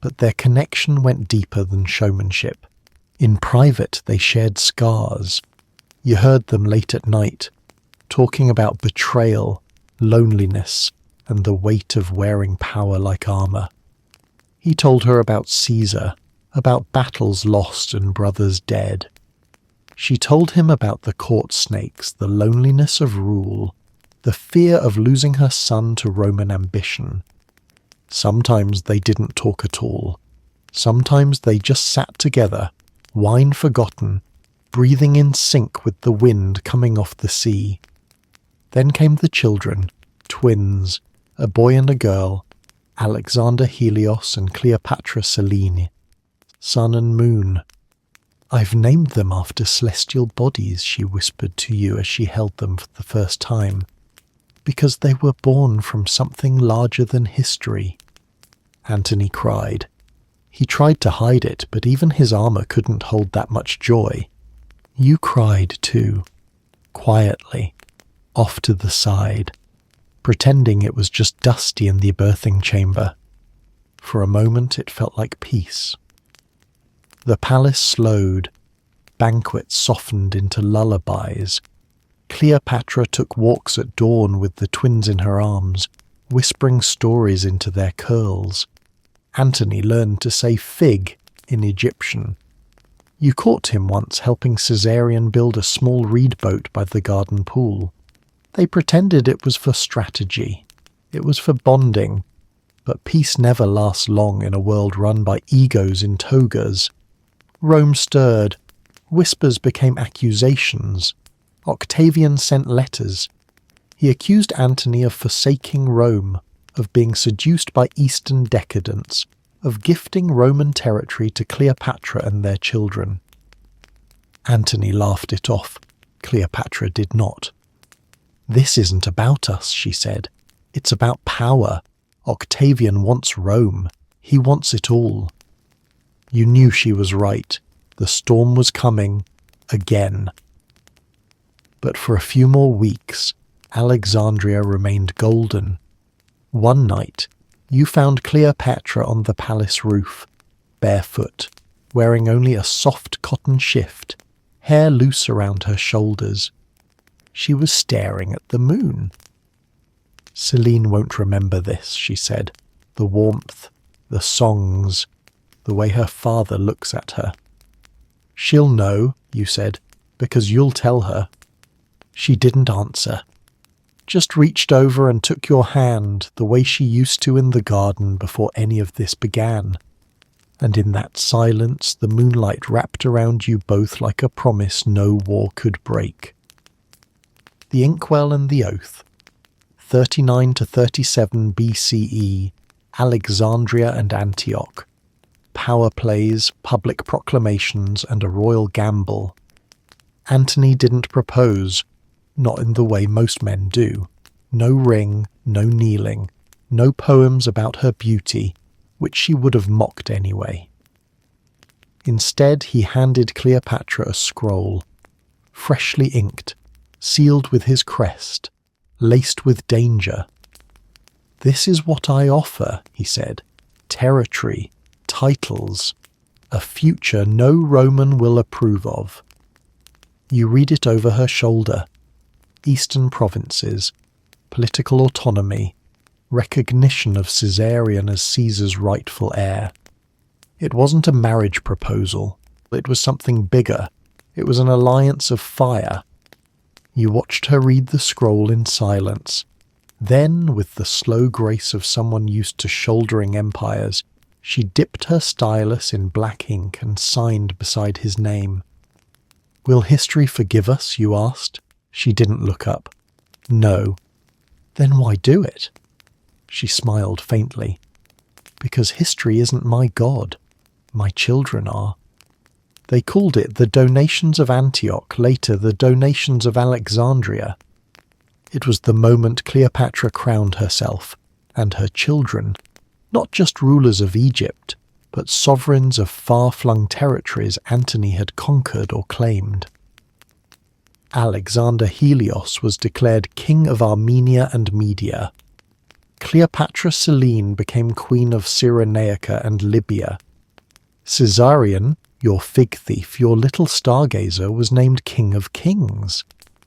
But their connection went deeper than showmanship. In private, they shared scars. You heard them late at night, talking about betrayal, loneliness, and the weight of wearing power like armor. He told her about Caesar, about battles lost and brothers dead. She told him about the court snakes, the loneliness of rule, the fear of losing her son to Roman ambition. Sometimes they didn't talk at all. Sometimes they just sat together, wine forgotten, breathing in sync with the wind coming off the sea. Then came the children, twins, a boy and a girl, Alexander Helios and Cleopatra Selene, sun and moon. "I've named them after celestial bodies," she whispered to you as she held them for the first time, "because they were born from something larger than history." Antony cried. He tried to hide it, but even his armor couldn't hold that much joy. You cried too, quietly, off to the side, pretending it was just dusty in the birthing chamber. For a moment it felt like peace. The palace slowed, banquets softened into lullabies. Cleopatra took walks at dawn with the twins in her arms, whispering stories into their curls. Antony learned to say fig in Egyptian. You caught him once helping Caesarion build a small reed boat by the garden pool. They pretended it was for strategy. It was for bonding. But peace never lasts long in a world run by egos in togas. Rome stirred. Whispers became accusations. Octavian sent letters. He accused Antony of forsaking Rome, of being seduced by Eastern decadence, of gifting Roman territory to Cleopatra and their children. Antony laughed it off. Cleopatra did not. "This isn't about us," she said. "It's about power. Octavian wants Rome. He wants it all." You knew she was right. The storm was coming, again. But for a few more weeks, Alexandria remained golden. One night, you found Cleopatra on the palace roof, barefoot, wearing only a soft cotton shift, hair loose around her shoulders. She was staring at the moon. "Selene won't remember this," she said. "The warmth, the songs, the way her father looks at her." "She'll know," you said, "because you'll tell her." She didn't answer. Just reached over and took your hand the way she used to in the garden before any of this began. And in that silence the moonlight wrapped around you both like a promise no war could break. The Inkwell and the Oath. 39 to 37 BCE, Alexandria and Antioch. Power plays, public proclamations, and a royal gamble. Antony didn't propose, not in the way most men do. No ring, no kneeling, no poems about her beauty, which she would have mocked anyway. Instead, he handed Cleopatra a scroll, freshly inked, sealed with his crest, laced with danger. "This is what I offer," he said. "Territory, titles, a future no Roman will approve of." You read it over her shoulder. Eastern provinces, political autonomy, recognition of Caesarion as Caesar's rightful heir. It wasn't a marriage proposal. It was something bigger. It was an alliance of fire. You watched her read the scroll in silence. Then, with the slow grace of someone used to shouldering empires, she dipped her stylus in black ink and signed beside his name. "Will history forgive us?" you asked. She didn't look up. "No." "Then why do it?" She smiled faintly. "Because history isn't my god. My children are." They called it the Donations of Antioch, later the Donations of Alexandria. It was the moment Cleopatra crowned herself, and her children, not just rulers of Egypt, but sovereigns of far-flung territories Antony had conquered or claimed. Alexander Helios was declared king of Armenia and Media. Cleopatra Selene became queen of Cyrenaica and Libya. Caesarion, your fig thief, your little stargazer, was named king of kings.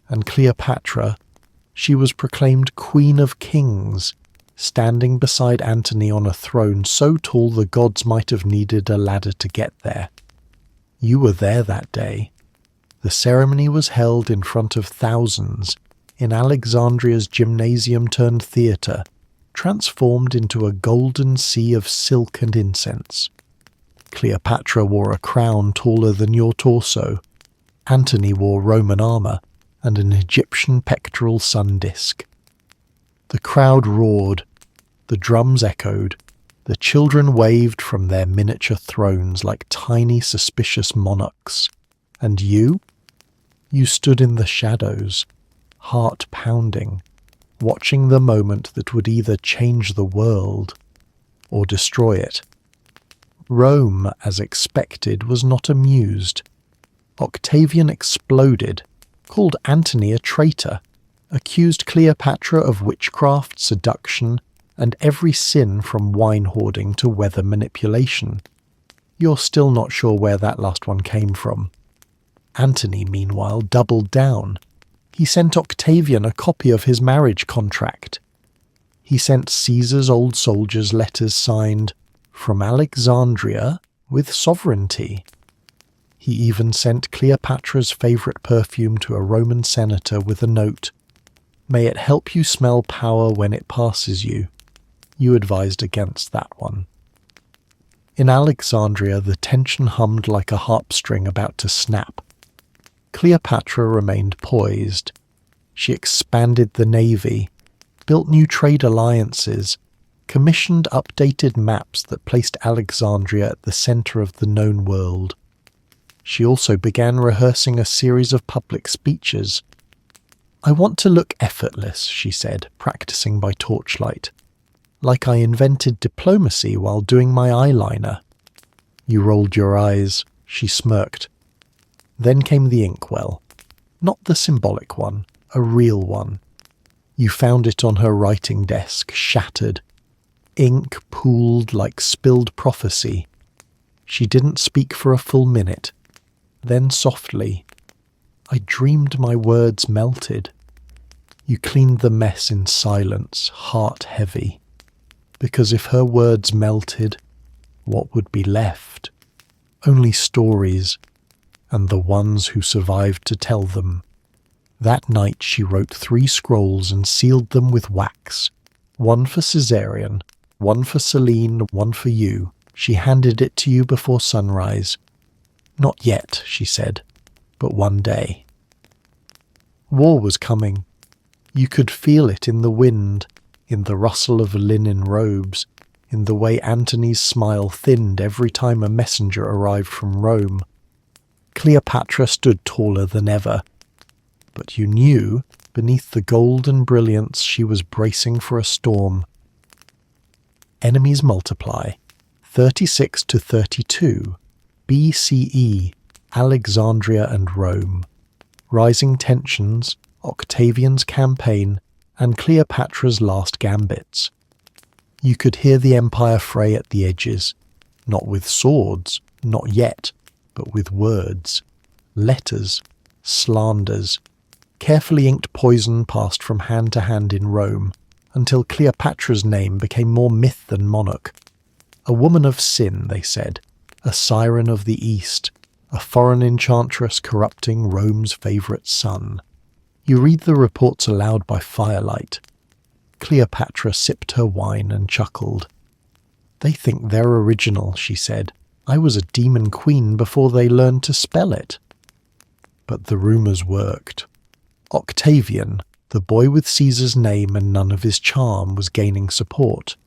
And Cleopatra, she was proclaimed queen of kings, standing beside Antony on a throne so tall the gods might have needed a ladder to get there. You were there that day. The ceremony was held in front of thousands in Alexandria's gymnasium-turned-theatre, transformed into a golden sea of silk and incense. Cleopatra wore a crown taller than your torso. Antony wore Roman armour and an Egyptian pectoral sun disk. The crowd roared, the drums echoed, the children waved from their miniature thrones like tiny suspicious monarchs. And you? You stood in the shadows, heart pounding, watching the moment that would either change the world or destroy it. Rome, as expected, was not amused. Octavian exploded, called Antony a traitor, accused Cleopatra of witchcraft, seduction, and every sin from wine hoarding to weather manipulation. You're still not sure where that last one came from. Antony, meanwhile, doubled down. He sent Octavian a copy of his marriage contract. He sent Caesar's old soldiers letters signed, "From Alexandria with sovereignty." He even sent Cleopatra's favourite perfume to a Roman senator with a note, "May it help you smell power when it passes you." You advised against that one. In Alexandria, the tension hummed like a harp string about to snap. Cleopatra remained poised. She expanded the navy, built new trade alliances, commissioned updated maps that placed Alexandria at the centre of the known world. She also began rehearsing a series of public speeches. "I want to look effortless," she said, practicing by torchlight. "Like I invented diplomacy while doing my eyeliner." You rolled your eyes. She smirked. Then came the Inkwell. Not the symbolic one, a real one. You found it on her writing desk, shattered. Ink pooled like spilled prophecy. She didn't speak for a full minute. Then softly, "I dreamed my words melted." You cleaned the mess in silence, heart heavy. Because if her words melted, what would be left? Only stories, and the ones who survived to tell them. That night she wrote 3 scrolls and sealed them with wax. One for Caesarion, one for Selene, one for you. She handed it to you before sunrise. "Not yet," she said, "but one day." War was coming. You could feel it in the wind, in the rustle of linen robes, in the way Antony's smile thinned every time a messenger arrived from Rome. Cleopatra stood taller than ever. But you knew, beneath the golden brilliance, she was bracing for a storm. Enemies multiply. 36 to 32. BCE, Alexandria and Rome. Rising tensions, Octavian's campaign, and Cleopatra's last gambits. You could hear the empire fray at the edges, not with swords, not yet, but with words, letters, slanders. Carefully inked poison passed from hand to hand in Rome, until Cleopatra's name became more myth than monarch. A woman of sin, they said, a siren of the East, a foreign enchantress corrupting Rome's favourite son. You read the reports aloud by firelight. Cleopatra sipped her wine and chuckled. "They think they're original," she said. "I was a demon queen before they learned to spell it." But the rumours worked. Octavian, the boy with Caesar's name and none of his charm, was gaining support.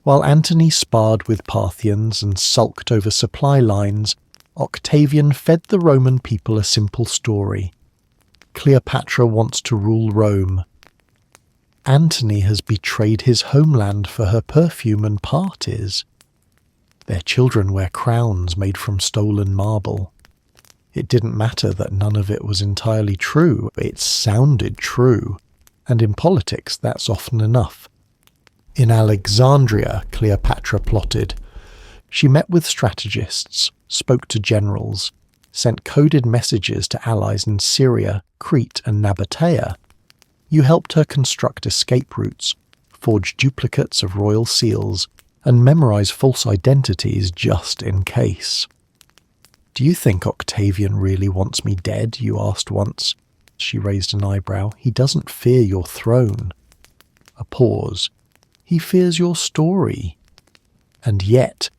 While Antony sparred with Parthians and sulked over supply lines, Octavian fed the Roman people a simple story. Cleopatra wants to rule Rome. Antony has betrayed his homeland for her perfume and parties. Their children wear crowns made from stolen marble. It didn't matter that none of it was entirely true. It sounded true. And in politics, that's often enough. In Alexandria, Cleopatra plotted. She met with strategists, spoke to generals, sent coded messages to allies in Syria, Crete and Nabatea. You helped her construct escape routes, forge duplicates of royal seals, and memorize false identities just in case. "Do you think Octavian really wants me dead?" you asked once. She raised an eyebrow. "He doesn't fear your throne." A pause. "He fears your story." And yet,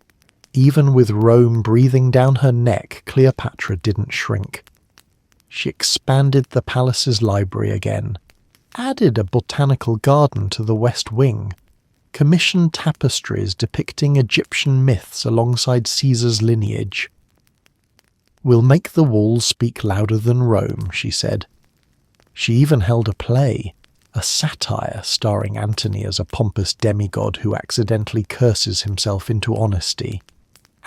even with Rome breathing down her neck, Cleopatra didn't shrink. She expanded the palace's library again, added a botanical garden to the west wing, commissioned tapestries depicting Egyptian myths alongside Caesar's lineage. "We'll make the walls speak louder than Rome," she said. She even held a play, a satire starring Antony as a pompous demigod who accidentally curses himself into honesty.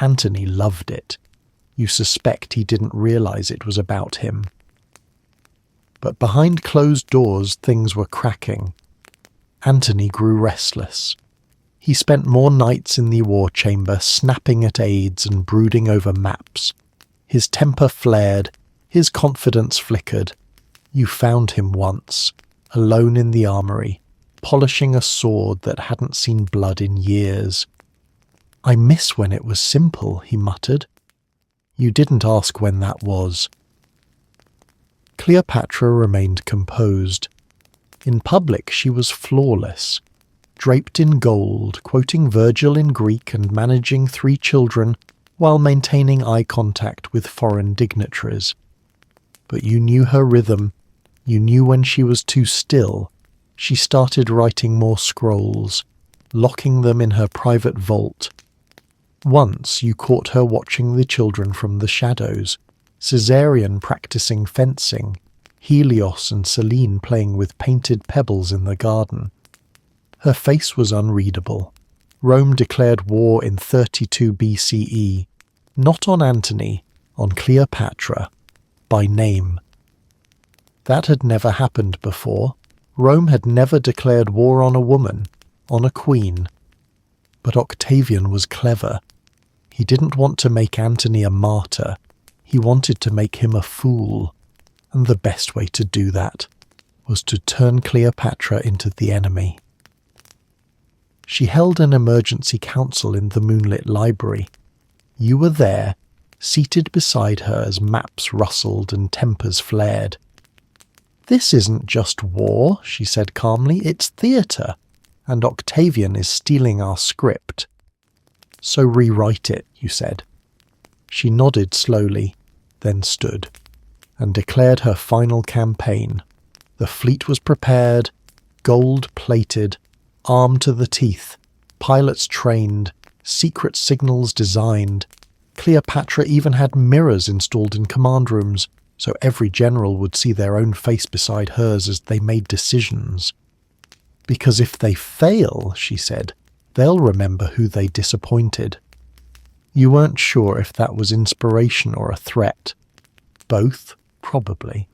Antony loved it. You suspect he didn't realize it was about him. But behind closed doors, things were cracking. Antony grew restless. He spent more nights in the war chamber, snapping at aides and brooding over maps. His temper flared, his confidence flickered. You found him once, alone in the armory, polishing a sword that hadn't seen blood in years. "I miss when it was simple," he muttered. You didn't ask when that was. Cleopatra remained composed. In public she was flawless, draped in gold, quoting Virgil in Greek and managing 3 children while maintaining eye contact with foreign dignitaries. But you knew her rhythm. You knew when she was too still. She started writing more scrolls, locking them in her private vault. Once you caught her watching the children from the shadows, Caesarion practicing fencing, Helios and Selene playing with painted pebbles in the garden. Her face was unreadable. Rome declared war in 32 BCE, not on Antony, on Cleopatra, by name. That had never happened before. Rome had never declared war on a woman, on a queen. But Octavian was clever. He didn't want to make Antony a martyr. He wanted to make him a fool. And the best way to do that was to turn Cleopatra into the enemy. She held an emergency council in the moonlit library. You were there, seated beside her as maps rustled and tempers flared. "This isn't just war," she said calmly, "it's theatre, and Octavian is stealing our script." "So rewrite it," you said. She nodded slowly, then stood, and declared her final campaign. The fleet was prepared, gold-plated, armed to the teeth, pilots trained, secret signals designed. Cleopatra even had mirrors installed in command rooms, so every general would see their own face beside hers as they made decisions. "Because if they fail," she said, "they'll remember who they disappointed." You weren't sure if that was inspiration or a threat. Both, probably.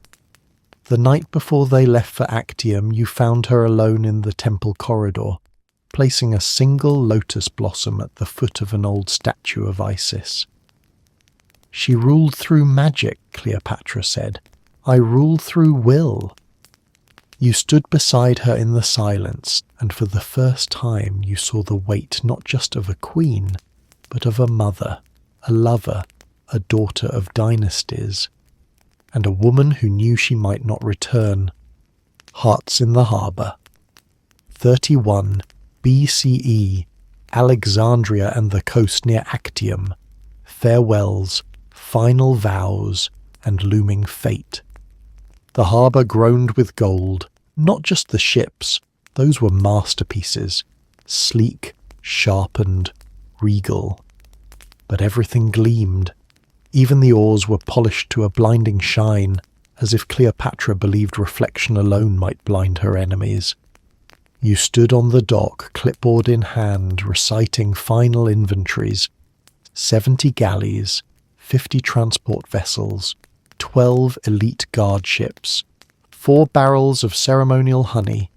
The night before they left for Actium, you found her alone in the temple corridor, placing a single lotus blossom at the foot of an old statue of Isis. "She ruled through magic," Cleopatra said. "I ruled through will." You stood beside her in the silence, and for the first time you saw the weight not just of a queen, but of a mother, a lover, a daughter of dynasties, and a woman who knew she might not return. Hearts in the harbour. 31 BCE, Alexandria and the coast near Actium. Farewells, final vows, and looming fate. The harbour groaned with gold, not just the ships, those were masterpieces, sleek, sharpened, regal. But everything gleamed. Even the oars were polished to a blinding shine, as if Cleopatra believed reflection alone might blind her enemies. You stood on the dock, clipboard in hand, reciting final inventories. 70 galleys, 50 transport vessels, 12 elite guard ships, 4 barrels of ceremonial honey,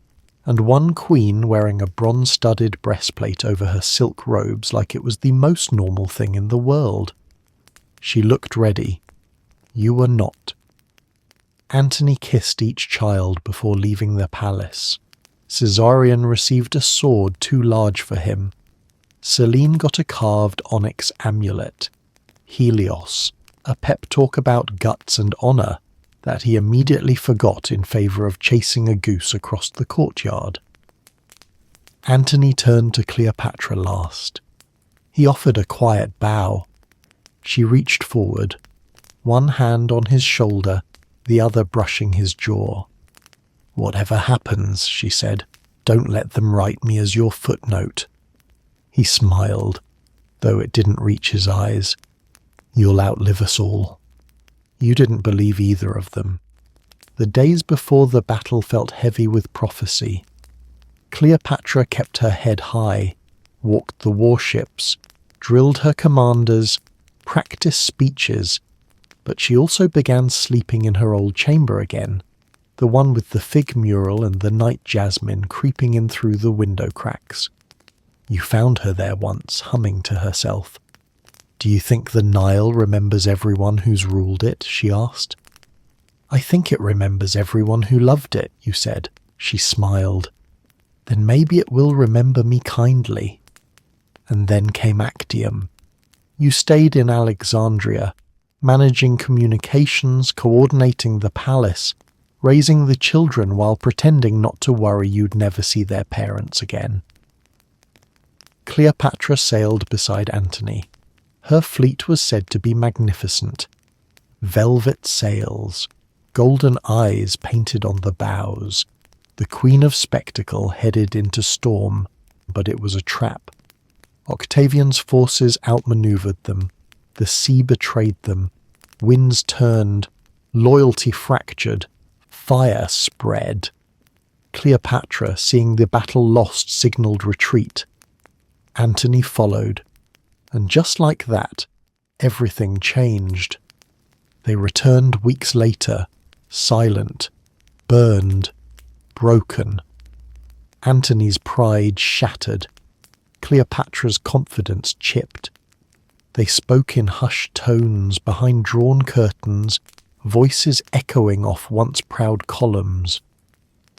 and one queen wearing a bronze-studded breastplate over her silk robes like it was the most normal thing in the world. She looked ready. You were not. Antony kissed each child before leaving the palace. Caesarion received a sword too large for him. Selene got a carved onyx amulet. Helios, a pep talk about guts and honour that he immediately forgot in favour of chasing a goose across the courtyard. Antony turned to Cleopatra last. He offered a quiet bow. She reached forward, one hand on his shoulder, the other brushing his jaw. "Whatever happens," she said, "don't let them write me as your footnote." He smiled, though it didn't reach his eyes. "You'll outlive us all." You didn't believe either of them. The days before the battle felt heavy with prophecy. Cleopatra kept her head high, walked the warships, drilled her commanders, practiced speeches, but she also began sleeping in her old chamber again, the one with the fig mural and the night jasmine creeping in through the window cracks. You found her there once, humming to herself. "Do you think the Nile remembers everyone who's ruled it?" she asked. "I think it remembers everyone who loved it," you said. She smiled. "Then maybe it will remember me kindly." And then came Actium. You stayed in Alexandria, managing communications, coordinating the palace, raising the children while pretending not to worry you'd never see their parents again. Cleopatra sailed beside Antony. Her fleet was said to be magnificent. Velvet sails, golden eyes painted on the bows. The Queen of Spectacle headed into storm, but it was a trap. Octavian's forces outmaneuvered them. The sea betrayed them. Winds turned. Loyalty fractured. Fire spread. Cleopatra, seeing the battle lost, signalled retreat. Antony followed. And just like that, everything changed. They returned weeks later, silent, burned, broken. Antony's pride shattered. Cleopatra's confidence chipped. They spoke in hushed tones behind drawn curtains, voices echoing off once proud columns.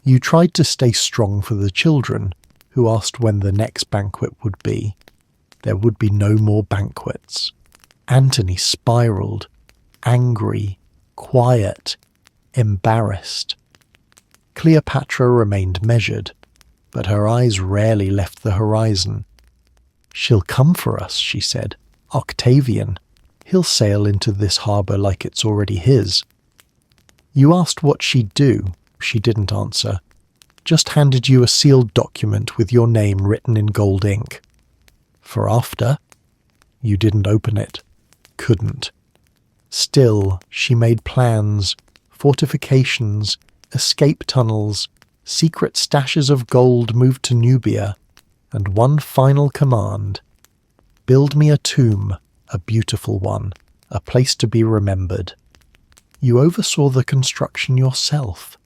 You tried to stay strong for the children, who asked when the next banquet would be. There would be no more banquets. Antony spiraled, angry, quiet, embarrassed. Cleopatra remained measured, but her eyes rarely left the horizon. "She'll come for us," she said. "Octavian. He'll sail into this harbour like it's already his." You asked what she'd do. She didn't answer. Just handed you a sealed document with your name written in gold ink. For after, you didn't open it. Couldn't. Still, she made plans, fortifications, escape tunnels, secret stashes of gold moved to Nubia, and one final command. Build me a tomb, a beautiful one, a place to be remembered. You oversaw the construction yourself,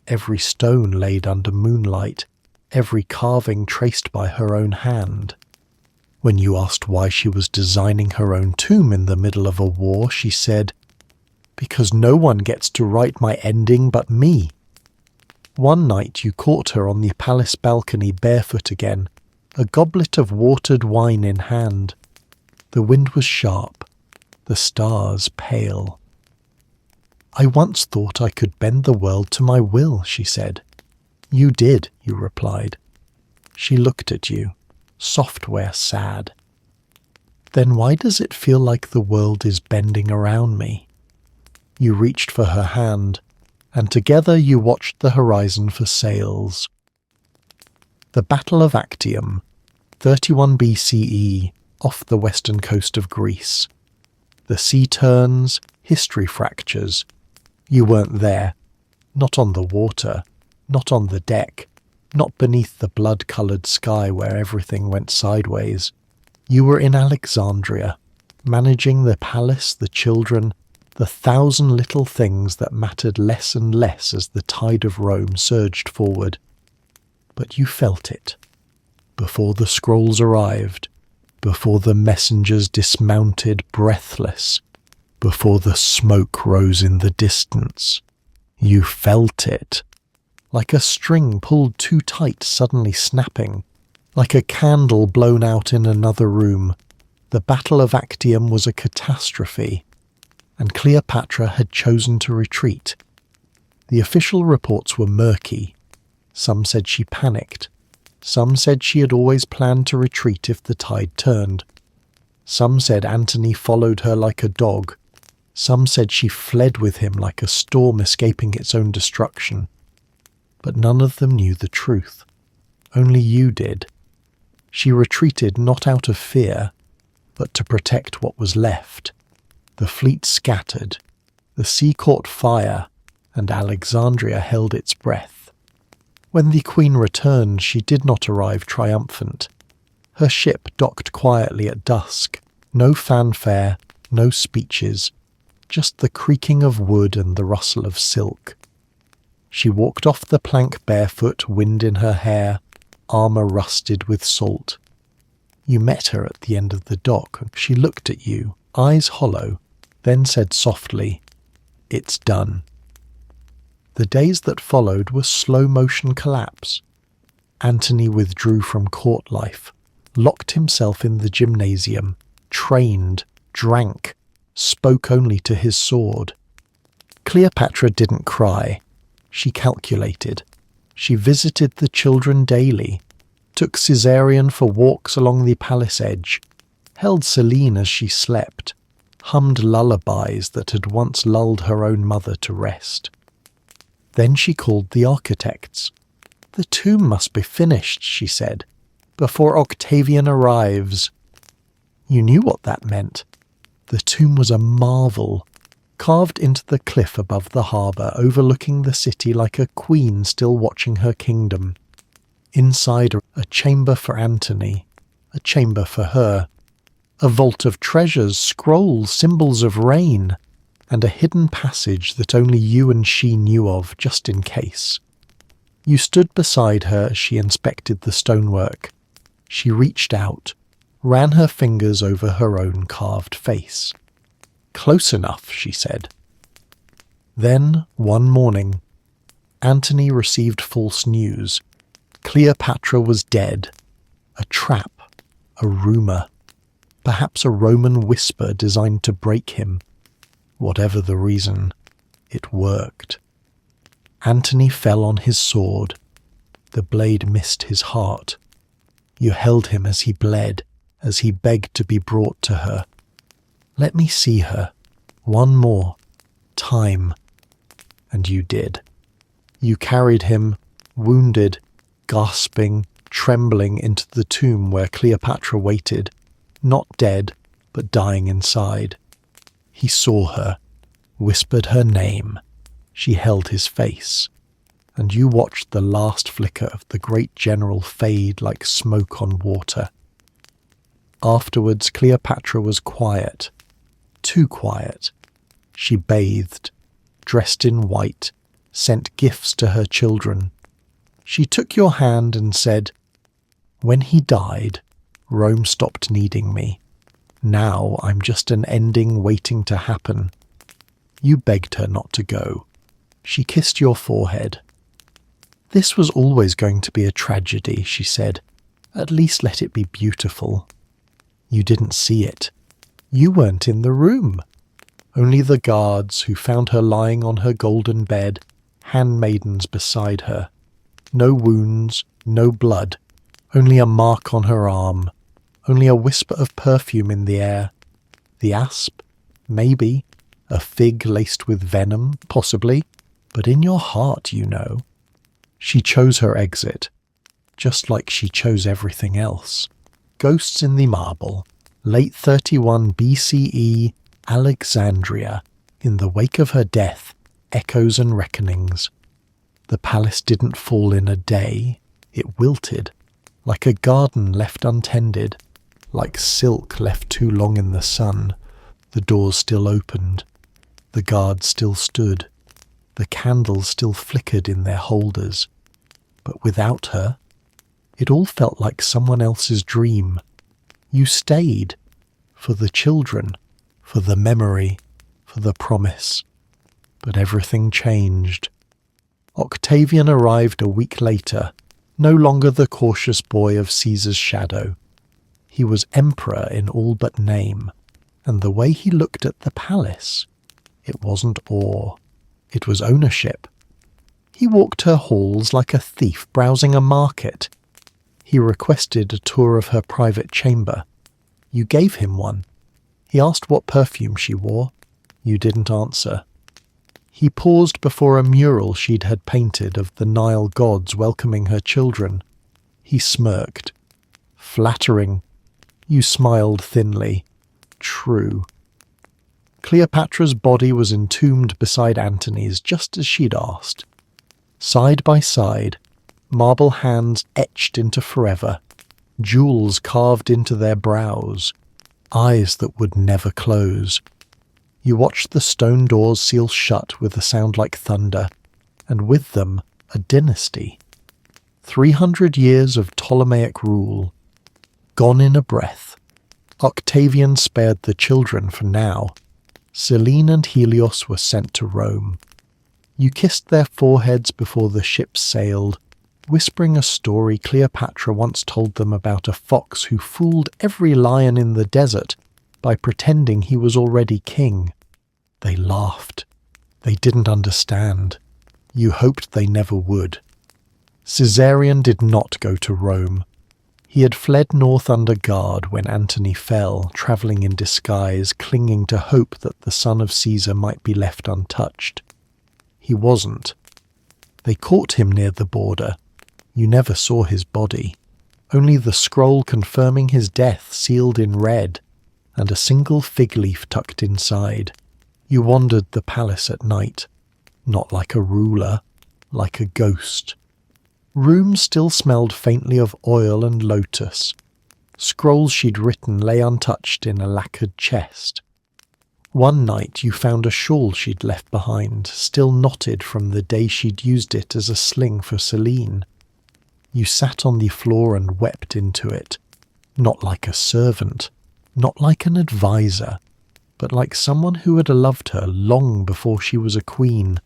every stone laid under moonlight, every carving traced by her own hand. When you asked why she was designing her own tomb in the middle of a war, she said, "Because no one gets to write my ending but me." One night you caught her on the palace balcony barefoot again, a goblet of watered wine in hand. The wind was sharp, the stars pale. "I once thought I could bend the world to my will," she said. "You did," you replied. She looked at you, software sad. "Then why does it feel like the world is bending around me?" You reached for her hand, and together you watched the horizon for sails. The Battle of Actium, 31 BCE, off the western coast of Greece. The sea turns, history fractures. You weren't there, not on the water, not on the deck, not beneath the blood-coloured sky where everything went sideways. You were in Alexandria, managing the palace, the children, the 1,000 little things that mattered less and less as the tide of Rome surged forward. But you felt it. Before the scrolls arrived, before the messengers dismounted breathless, before the smoke rose in the distance, you felt it. Like a string pulled too tight suddenly snapping, like a candle blown out in another room. The Battle of Actium was a catastrophe, and Cleopatra had chosen to retreat. The official reports were murky. Some said she panicked. Some said she had always planned to retreat if the tide turned. Some said Antony followed her like a dog. Some said she fled with him like a storm escaping its own destruction. But none of them knew the truth. Only you did. She retreated not out of fear, but to protect what was left. The fleet scattered, the sea caught fire, and Alexandria held its breath. When the Queen returned, she did not arrive triumphant. Her ship docked quietly at dusk. No fanfare, no speeches, just the creaking of wood and the rustle of silk. She walked off the plank barefoot, wind in her hair, armour rusted with salt. You met her at the end of the dock. She looked at you, eyes hollow, then said softly, "It's done." The days that followed were slow-motion collapse. Antony withdrew from court life, locked himself in the gymnasium, trained, drank, spoke only to his sword. Cleopatra didn't cry. She calculated. She visited the children daily, took Caesarean for walks along the palace edge, held Selene as she slept, hummed lullabies that had once lulled her own mother to rest. Then she called the architects. "The tomb must be finished," she said, "before Octavian arrives." You knew what that meant. The tomb was a marvel, carved into the cliff above the harbour, overlooking the city like a queen still watching her kingdom. Inside, a chamber for Antony, a chamber for her, a vault of treasures, scrolls, symbols of reign, and a hidden passage that only you and she knew of, just in case. You stood beside her as she inspected the stonework. She reached out, ran her fingers over her own carved face. "Close enough," she said. Then, one morning, Antony received false news. Cleopatra was dead. A trap, a rumour, perhaps a Roman whisper designed to break him. Whatever the reason, it worked. Antony fell on his sword. The blade missed his heart. You held him as he bled, as he begged to be brought to her. "Let me see her. One more time." And you did. You carried him, wounded, gasping, trembling, into the tomb where Cleopatra waited, not dead, but dying inside. He saw her, whispered her name. She held his face, and you watched the last flicker of the great general fade like smoke on water. Afterwards, Cleopatra was quiet, too quiet. She bathed, dressed in white, sent gifts to her children. She took your hand and said, "When he died, Rome stopped needing me. Now I'm just an ending waiting to happen." You begged her not to go. She kissed your forehead. "This was always going to be a tragedy," she said. "At least let it be beautiful." You didn't see it. You weren't in the room. Only the guards who found her lying on her golden bed, handmaidens beside her. No wounds, no blood, only a mark on her arm, only a whisper of perfume in the air. The asp? Maybe. A fig laced with venom? Possibly. But in your heart, you know. She chose her exit, just like she chose everything else. Ghosts in the Marble, late 31 BCE Alexandria. In the wake of her death, echoes and reckonings. The palace didn't fall in a day. It wilted, like a garden left untended, like silk left too long in the sun. The doors still opened. The guards still stood. The candles still flickered in their holders. But without her, it all felt like someone else's dream. You stayed. For the children. For the memory. For the promise. But everything changed. Octavian arrived a week later, no longer the cautious boy of Caesar's shadow. He was emperor in all but name, and the way he looked at the palace, it wasn't awe, it was ownership. He walked her halls like a thief browsing a market. He requested a tour of her private chamber. You gave him one. He asked what perfume she wore. You didn't answer. He paused before a mural she'd had painted of the Nile gods welcoming her children. He smirked. Flattering. You smiled thinly. True. Cleopatra's body was entombed beside Antony's, just as she'd asked. Side by side, marble hands etched into forever, jewels carved into their brows, eyes that would never close. You watched the stone doors seal shut with a sound like thunder, and with them a dynasty. 300 years of Ptolemaic rule, gone in a breath. Octavian spared the children for now. Selene and Helios were sent to Rome. You kissed their foreheads before the ships sailed, whispering a story Cleopatra once told them about a fox who fooled every lion in the desert by pretending he was already king. They laughed. They didn't understand. You hoped they never would. Caesarion did not go to Rome. He had fled north under guard when Antony fell, travelling in disguise, clinging to hope that the son of Caesar might be left untouched. He wasn't. They caught him near the border. You never saw his body. Only the scroll confirming his death sealed in red, and a single fig leaf tucked inside. You wandered the palace at night, not like a ruler, like a ghost. Rooms still smelled faintly of oil and lotus. Scrolls she'd written lay untouched in a lacquered chest. One night you found a shawl she'd left behind, still knotted from the day she'd used it as a sling for Selene. You sat on the floor and wept into it, not like a servant, not like an advisor, but like someone who had loved her long before she was a queen.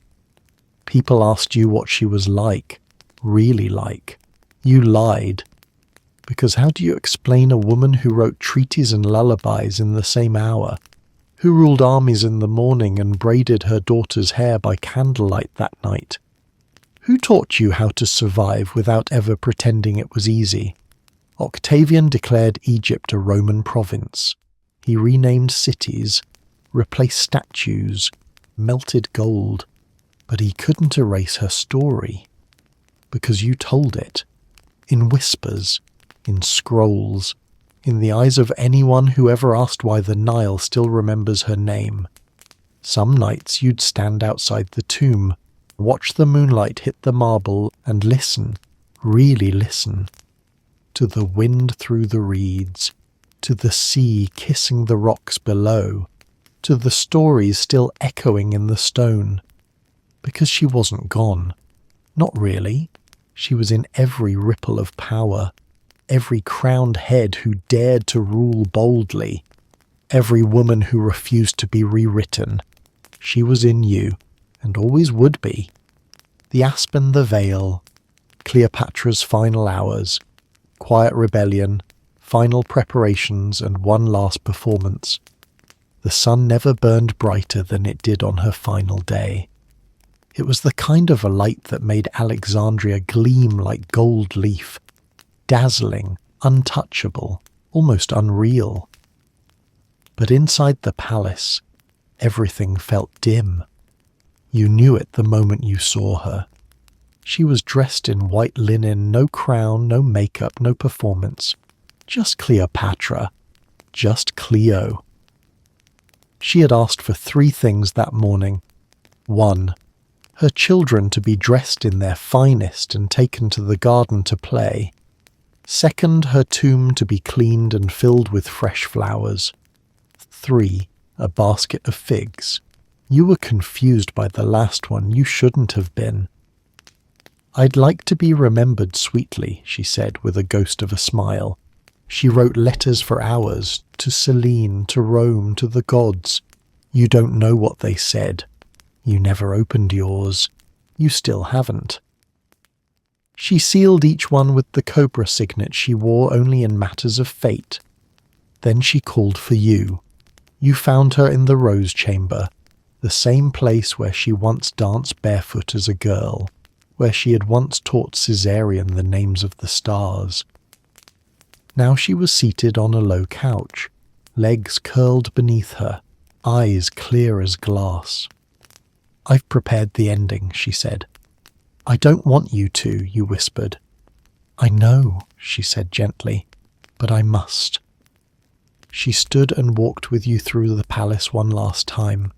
People asked you what she was like, really like. You lied. Because how do you explain a woman who wrote treaties and lullabies in the same hour, who ruled armies in the morning and braided her daughter's hair by candlelight that night? Who taught you how to survive without ever pretending it was easy? Octavian declared Egypt a Roman province. He renamed cities, replaced statues, melted gold, but he couldn't erase her story. Because you told it. In whispers, in scrolls, in the eyes of anyone who ever asked why the Nile still remembers her name. Some nights you'd stand outside the tomb, watch the moonlight hit the marble and listen, really listen, to the wind through the reeds, to the sea kissing the rocks below, to the stories still echoing in the stone. Because she wasn't gone. Not really. She was in every ripple of power, every crowned head who dared to rule boldly, every woman who refused to be rewritten. She was in you, and always would be. The aspen, the veil, Cleopatra's final hours, quiet rebellion, final preparations, and one last performance. The sun never burned brighter than it did on her final day. It was the kind of a light that made Alexandria gleam like gold leaf, dazzling, untouchable, almost unreal. But inside the palace, everything felt dim. You knew it the moment you saw her. She was dressed in white linen, no crown, no makeup, no performance. Just Cleopatra. Just Cleo. She had asked for 3 things that morning. 1. Her children to be dressed in their finest and taken to the garden to play. Second, her tomb to be cleaned and filled with fresh flowers. 3, a basket of figs. You were confused by the last one. You shouldn't have been. I'd like to be remembered sweetly, she said with a ghost of a smile. She wrote letters for hours, to Selene, to Rome, to the gods. You don't know what they said. You never opened yours. You still haven't. She sealed each one with the cobra signet she wore only in matters of fate. Then she called for you. You found her in the rose chamber, the same place where she once danced barefoot as a girl, where she had once taught Caesarion the names of the stars. Now she was seated on a low couch, legs curled beneath her, eyes clear as glass. I've prepared the ending, she said. I don't want you to, you whispered. I know, she said gently, but I must. She stood and walked with you through the palace one last time.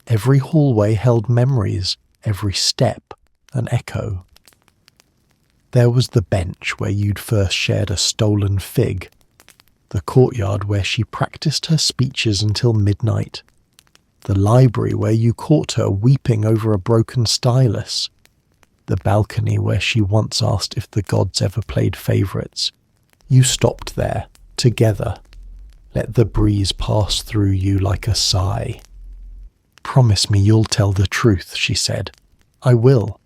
Every hallway held memories, every step an echo. There was the bench where you'd first shared a stolen fig, the courtyard where she practiced her speeches until midnight, the library where you caught her weeping over a broken stylus, the balcony where she once asked if the gods ever played favourites. You stopped there, together. Let the breeze pass through you like a sigh. Promise me you'll tell the truth, she said. I will.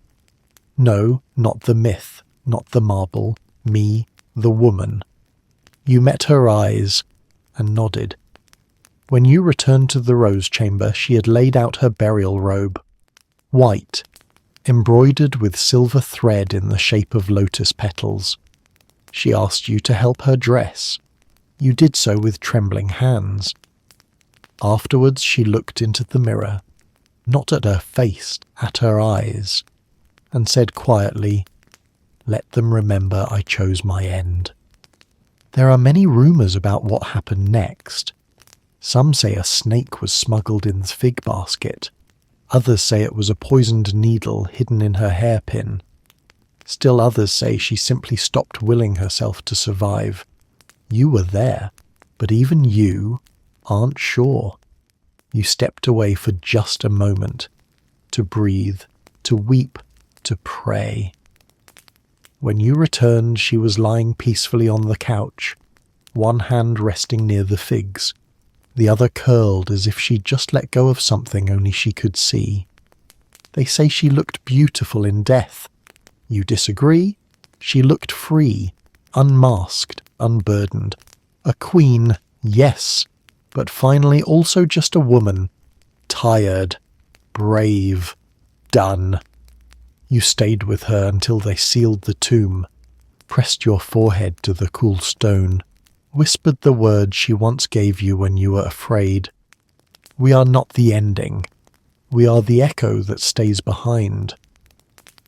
No, not the myth, not the marble, me, the woman. You met her eyes and nodded. When you returned to the rose chamber, she had laid out her burial robe. White, embroidered with silver thread in the shape of lotus petals. She asked you to help her dress. You did so with trembling hands. Afterwards she looked into the mirror, not at her face, at her eyes, and said quietly, Let them remember I chose my end. There are many rumours about what happened next. Some say a snake was smuggled in the fig basket. Others say it was a poisoned needle hidden in her hairpin. Still others say she simply stopped willing herself to survive. You were there, but even you aren't sure. You stepped away for just a moment, to breathe, to weep, to pray. When you returned, she was lying peacefully on the couch, one hand resting near the figs, the other curled as if she'd just let go of something only she could see. They say she looked beautiful in death. You disagree? She looked free, unmasked, unburdened. A queen, yes, but finally also just a woman. Tired, brave, done. You stayed with her until they sealed the tomb, pressed your forehead to the cool stone, whispered the words she once gave you when you were afraid. We are not the ending. We are the echo that stays behind.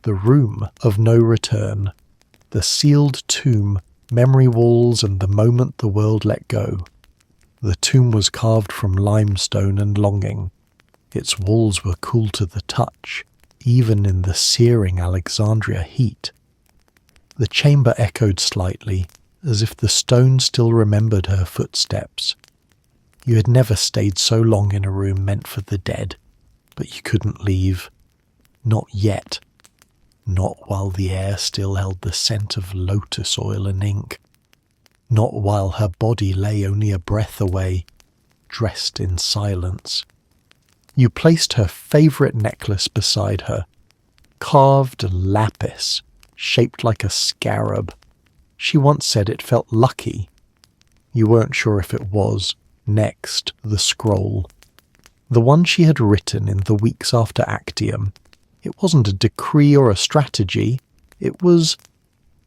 The room of no return. The sealed tomb, memory walls, and the moment the world let go. The tomb was carved from limestone and longing. Its walls were cool to the touch, even in the searing Alexandria heat. The chamber echoed slightly, as if the stone still remembered her footsteps. You had never stayed so long in a room meant for the dead, but you couldn't leave. Not yet. Not while the air still held the scent of lotus oil and ink. Not while her body lay only a breath away, dressed in silence. You placed her favourite necklace beside her, carved lapis, shaped like a scarab. She once said it felt lucky. You weren't sure if it was. Next, the scroll. The one she had written in the weeks after Actium. It wasn't a decree or a strategy. It was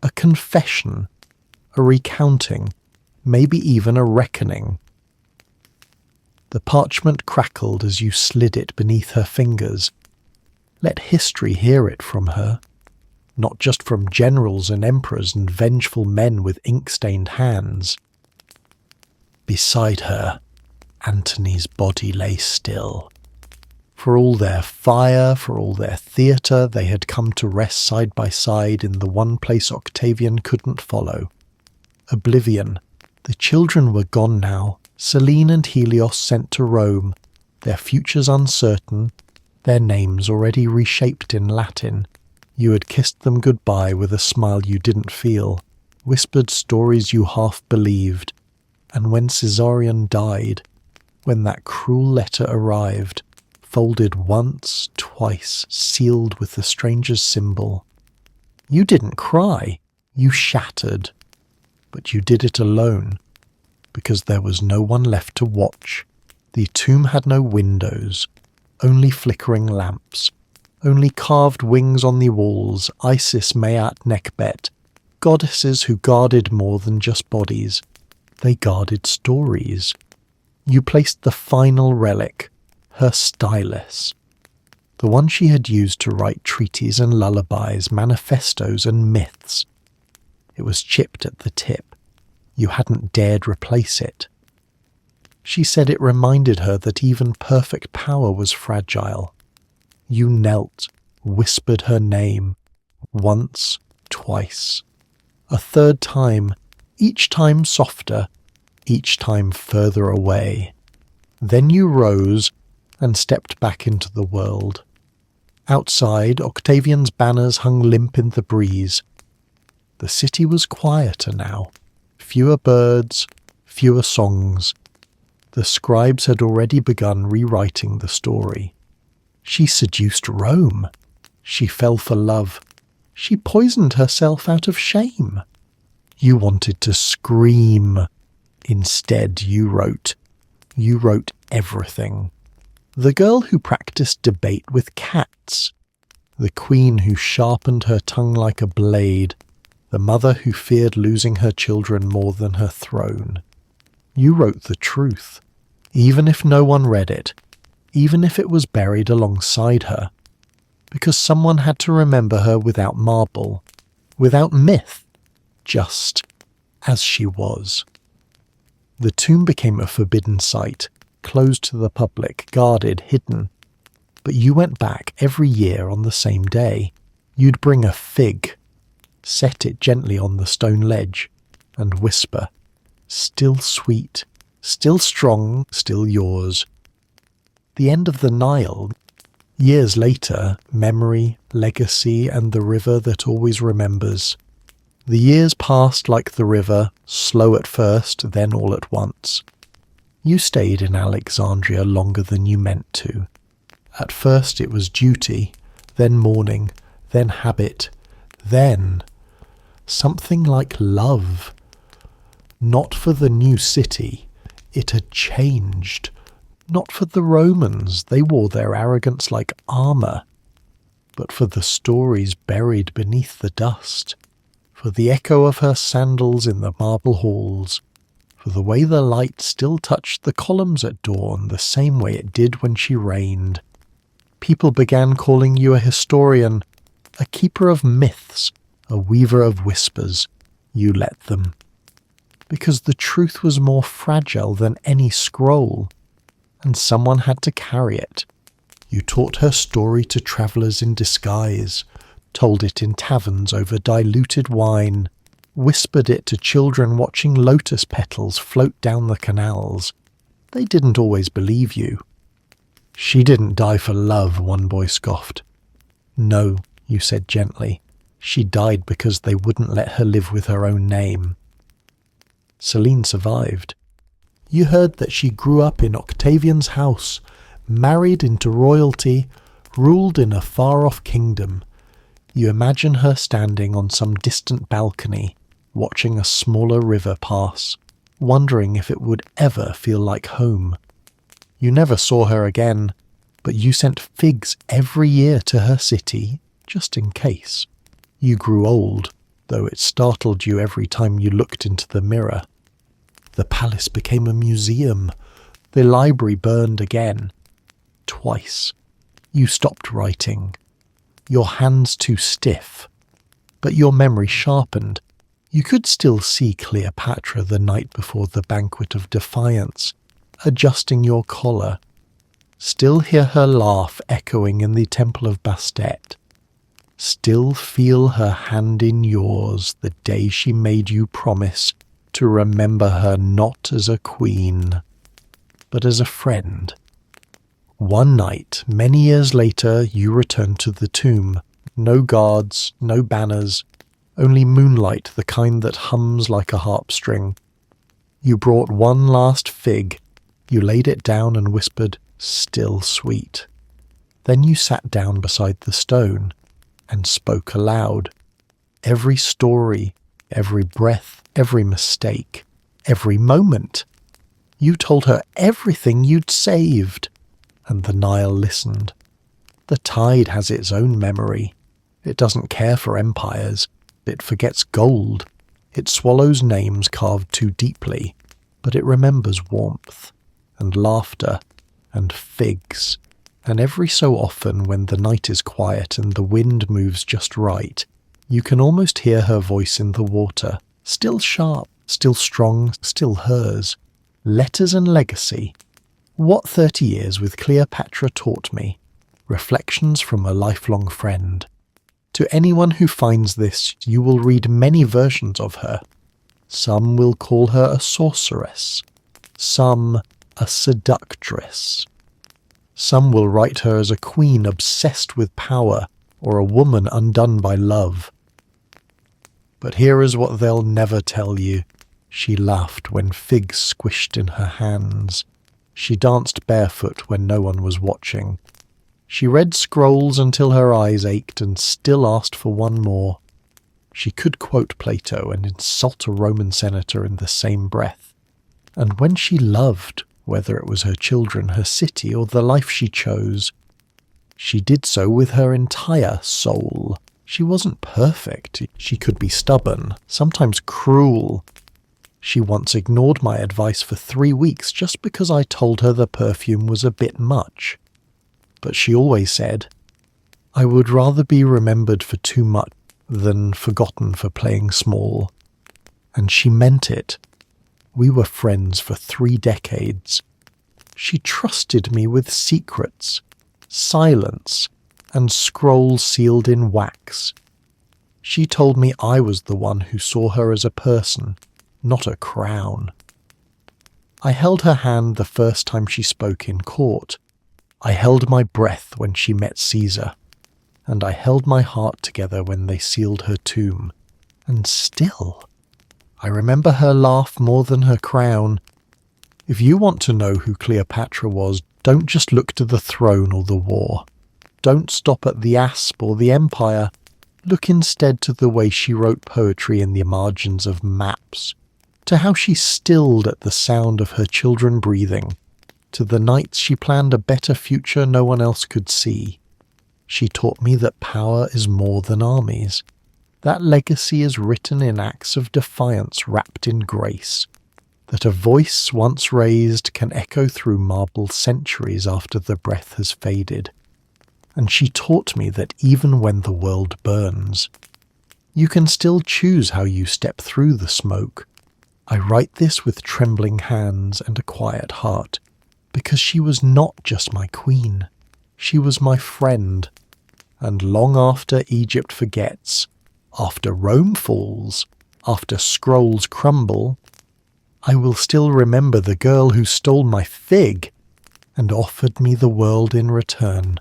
a confession, a recounting, maybe even a reckoning. The parchment crackled as you slid it beneath her fingers. Let history hear it from her, not just from generals and emperors and vengeful men with ink-stained hands. Beside her, Antony's body lay still. For all their fire, for all their theatre, they had come to rest side by side in the one place Octavian couldn't follow, Oblivion. The children were gone now, Selene and Helios sent to Rome, their futures uncertain, their names already reshaped in Latin. You had kissed them goodbye with a smile you didn't feel, whispered stories you half believed, and when Caesarion died, when that cruel letter arrived, folded once, twice, sealed with the stranger's symbol, you didn't cry, you shattered, but you did it alone, because there was no one left to watch. The tomb had no windows, only flickering lamps, only carved wings on the walls, Isis, Maat, Nekbet, goddesses who guarded more than just bodies. They guarded stories. You placed the final relic, her stylus, the one she had used to write treaties and lullabies, manifestos and myths. It was chipped at the tip. You hadn't dared replace it. She said it reminded her that even perfect power was fragile. You knelt, whispered her name, once, twice. A third time, each time softer, each time further away. Then you rose and stepped back into the world. Outside, Octavian's banners hung limp in the breeze. The city was quieter now. Fewer birds, fewer songs. The scribes had already begun rewriting the story. She seduced Rome. She fell for love. She poisoned herself out of shame. You wanted to scream. Instead, you wrote. You wrote everything. The girl who practiced debate with cats. The queen who sharpened her tongue like a blade. The mother who feared losing her children more than her throne. You wrote the truth, even if no one read it, even if it was buried alongside her, because someone had to remember her without marble, without myth, just as she was. The tomb became a forbidden site, closed to the public, guarded, hidden. But you went back every year on the same day. You'd bring a fig, set it gently on the stone ledge, and whisper, still sweet, still strong, still yours. The end of the Nile. Years later, memory, legacy, and the river that always remembers. The years passed like the river, slow at first, then all at once. You stayed in Alexandria longer than you meant to. At first it was duty, then mourning, then habit, then something like love. Not for the new city, it had changed. Not for the Romans, they wore their arrogance like armour, but for the stories buried beneath the dust, for the echo of her sandals in the marble halls, for the way the light still touched the columns at dawn the same way it did when she reigned. People began calling you a historian, a keeper of myths, a weaver of whispers. You let them. Because the truth was more fragile than any scroll, and someone had to carry it. You taught her story to travellers in disguise, told it in taverns over diluted wine, whispered it to children watching lotus petals float down the canals. They didn't always believe you. She didn't die for love, one boy scoffed. No, you said gently. She died because they wouldn't let her live with her own name. Selene survived. You heard that she grew up in Octavian's house, married into royalty, ruled in a far-off kingdom. You imagine her standing on some distant balcony, watching a smaller river pass, wondering if it would ever feel like home. You never saw her again, but you sent figs every year to her city, just in case. You grew old, though it startled you every time you looked into the mirror. The palace became a museum. The library burned again. Twice. You stopped writing. Your hands too stiff. But your memory sharpened. You could still see Cleopatra the night before the banquet of defiance, adjusting your collar. Still hear her laugh echoing in the temple of Bastet. Still feel her hand in yours the day she made you promise to remember her not as a queen, but as a friend. One night, many years later, you returned to the tomb. No guards, no banners, only moonlight, the kind that hums like a harp string. You brought one last fig. You laid it down and whispered, "Still sweet." Then you sat down beside the stone and spoke aloud. Every story, every breath, every mistake, every moment. You told her everything you'd saved, and the Nile listened. The tide has its own memory. It doesn't care for empires. It forgets gold. It swallows names carved too deeply, but it remembers warmth and laughter and figs. And every so often, when the night is quiet and the wind moves just right, you can almost hear her voice in the water, still sharp, still strong, still hers. Letters and legacy. What 30 years with Cleopatra taught me. Reflections from a lifelong friend. To anyone who finds this, you will read many versions of her. Some will call her a sorceress. Some a seductress. Some will write her as a queen obsessed with power, or a woman undone by love. But here is what they'll never tell you. She laughed when figs squished in her hands. She danced barefoot when no one was watching. She read scrolls until her eyes ached and still asked for one more. She could quote Plato and insult a Roman senator in the same breath. And when she loved, whether it was her children, her city, or the life she chose, she did so with her entire soul. She wasn't perfect. She could be stubborn, sometimes cruel. She once ignored my advice for 3 weeks just because I told her the perfume was a bit much. But she always said, "I would rather be remembered for too much than forgotten for playing small." And she meant it. We were friends for 3 decades. She trusted me with secrets, silence, and scrolls sealed in wax. She told me I was the one who saw her as a person, not a crown. I held her hand the first time she spoke in court. I held my breath when she met Caesar, and I held my heart together when they sealed her tomb. And still, I remember her laugh more than her crown. If you want to know who Cleopatra was, don't just look to the throne or the war. Don't stop at the asp or the empire. Look instead to the way she wrote poetry in the margins of maps, to how she stilled at the sound of her children breathing, to the nights she planned a better future no one else could see. She taught me that power is more than armies. That legacy is written in acts of defiance wrapped in grace. That a voice once raised can echo through marble centuries after the breath has faded. And she taught me that even when the world burns, you can still choose how you step through the smoke. I write this with trembling hands and a quiet heart, because she was not just my queen, she was my friend. And long after Egypt forgets, after Rome falls, after scrolls crumble, I will still remember the girl who stole my fig and offered me the world in return.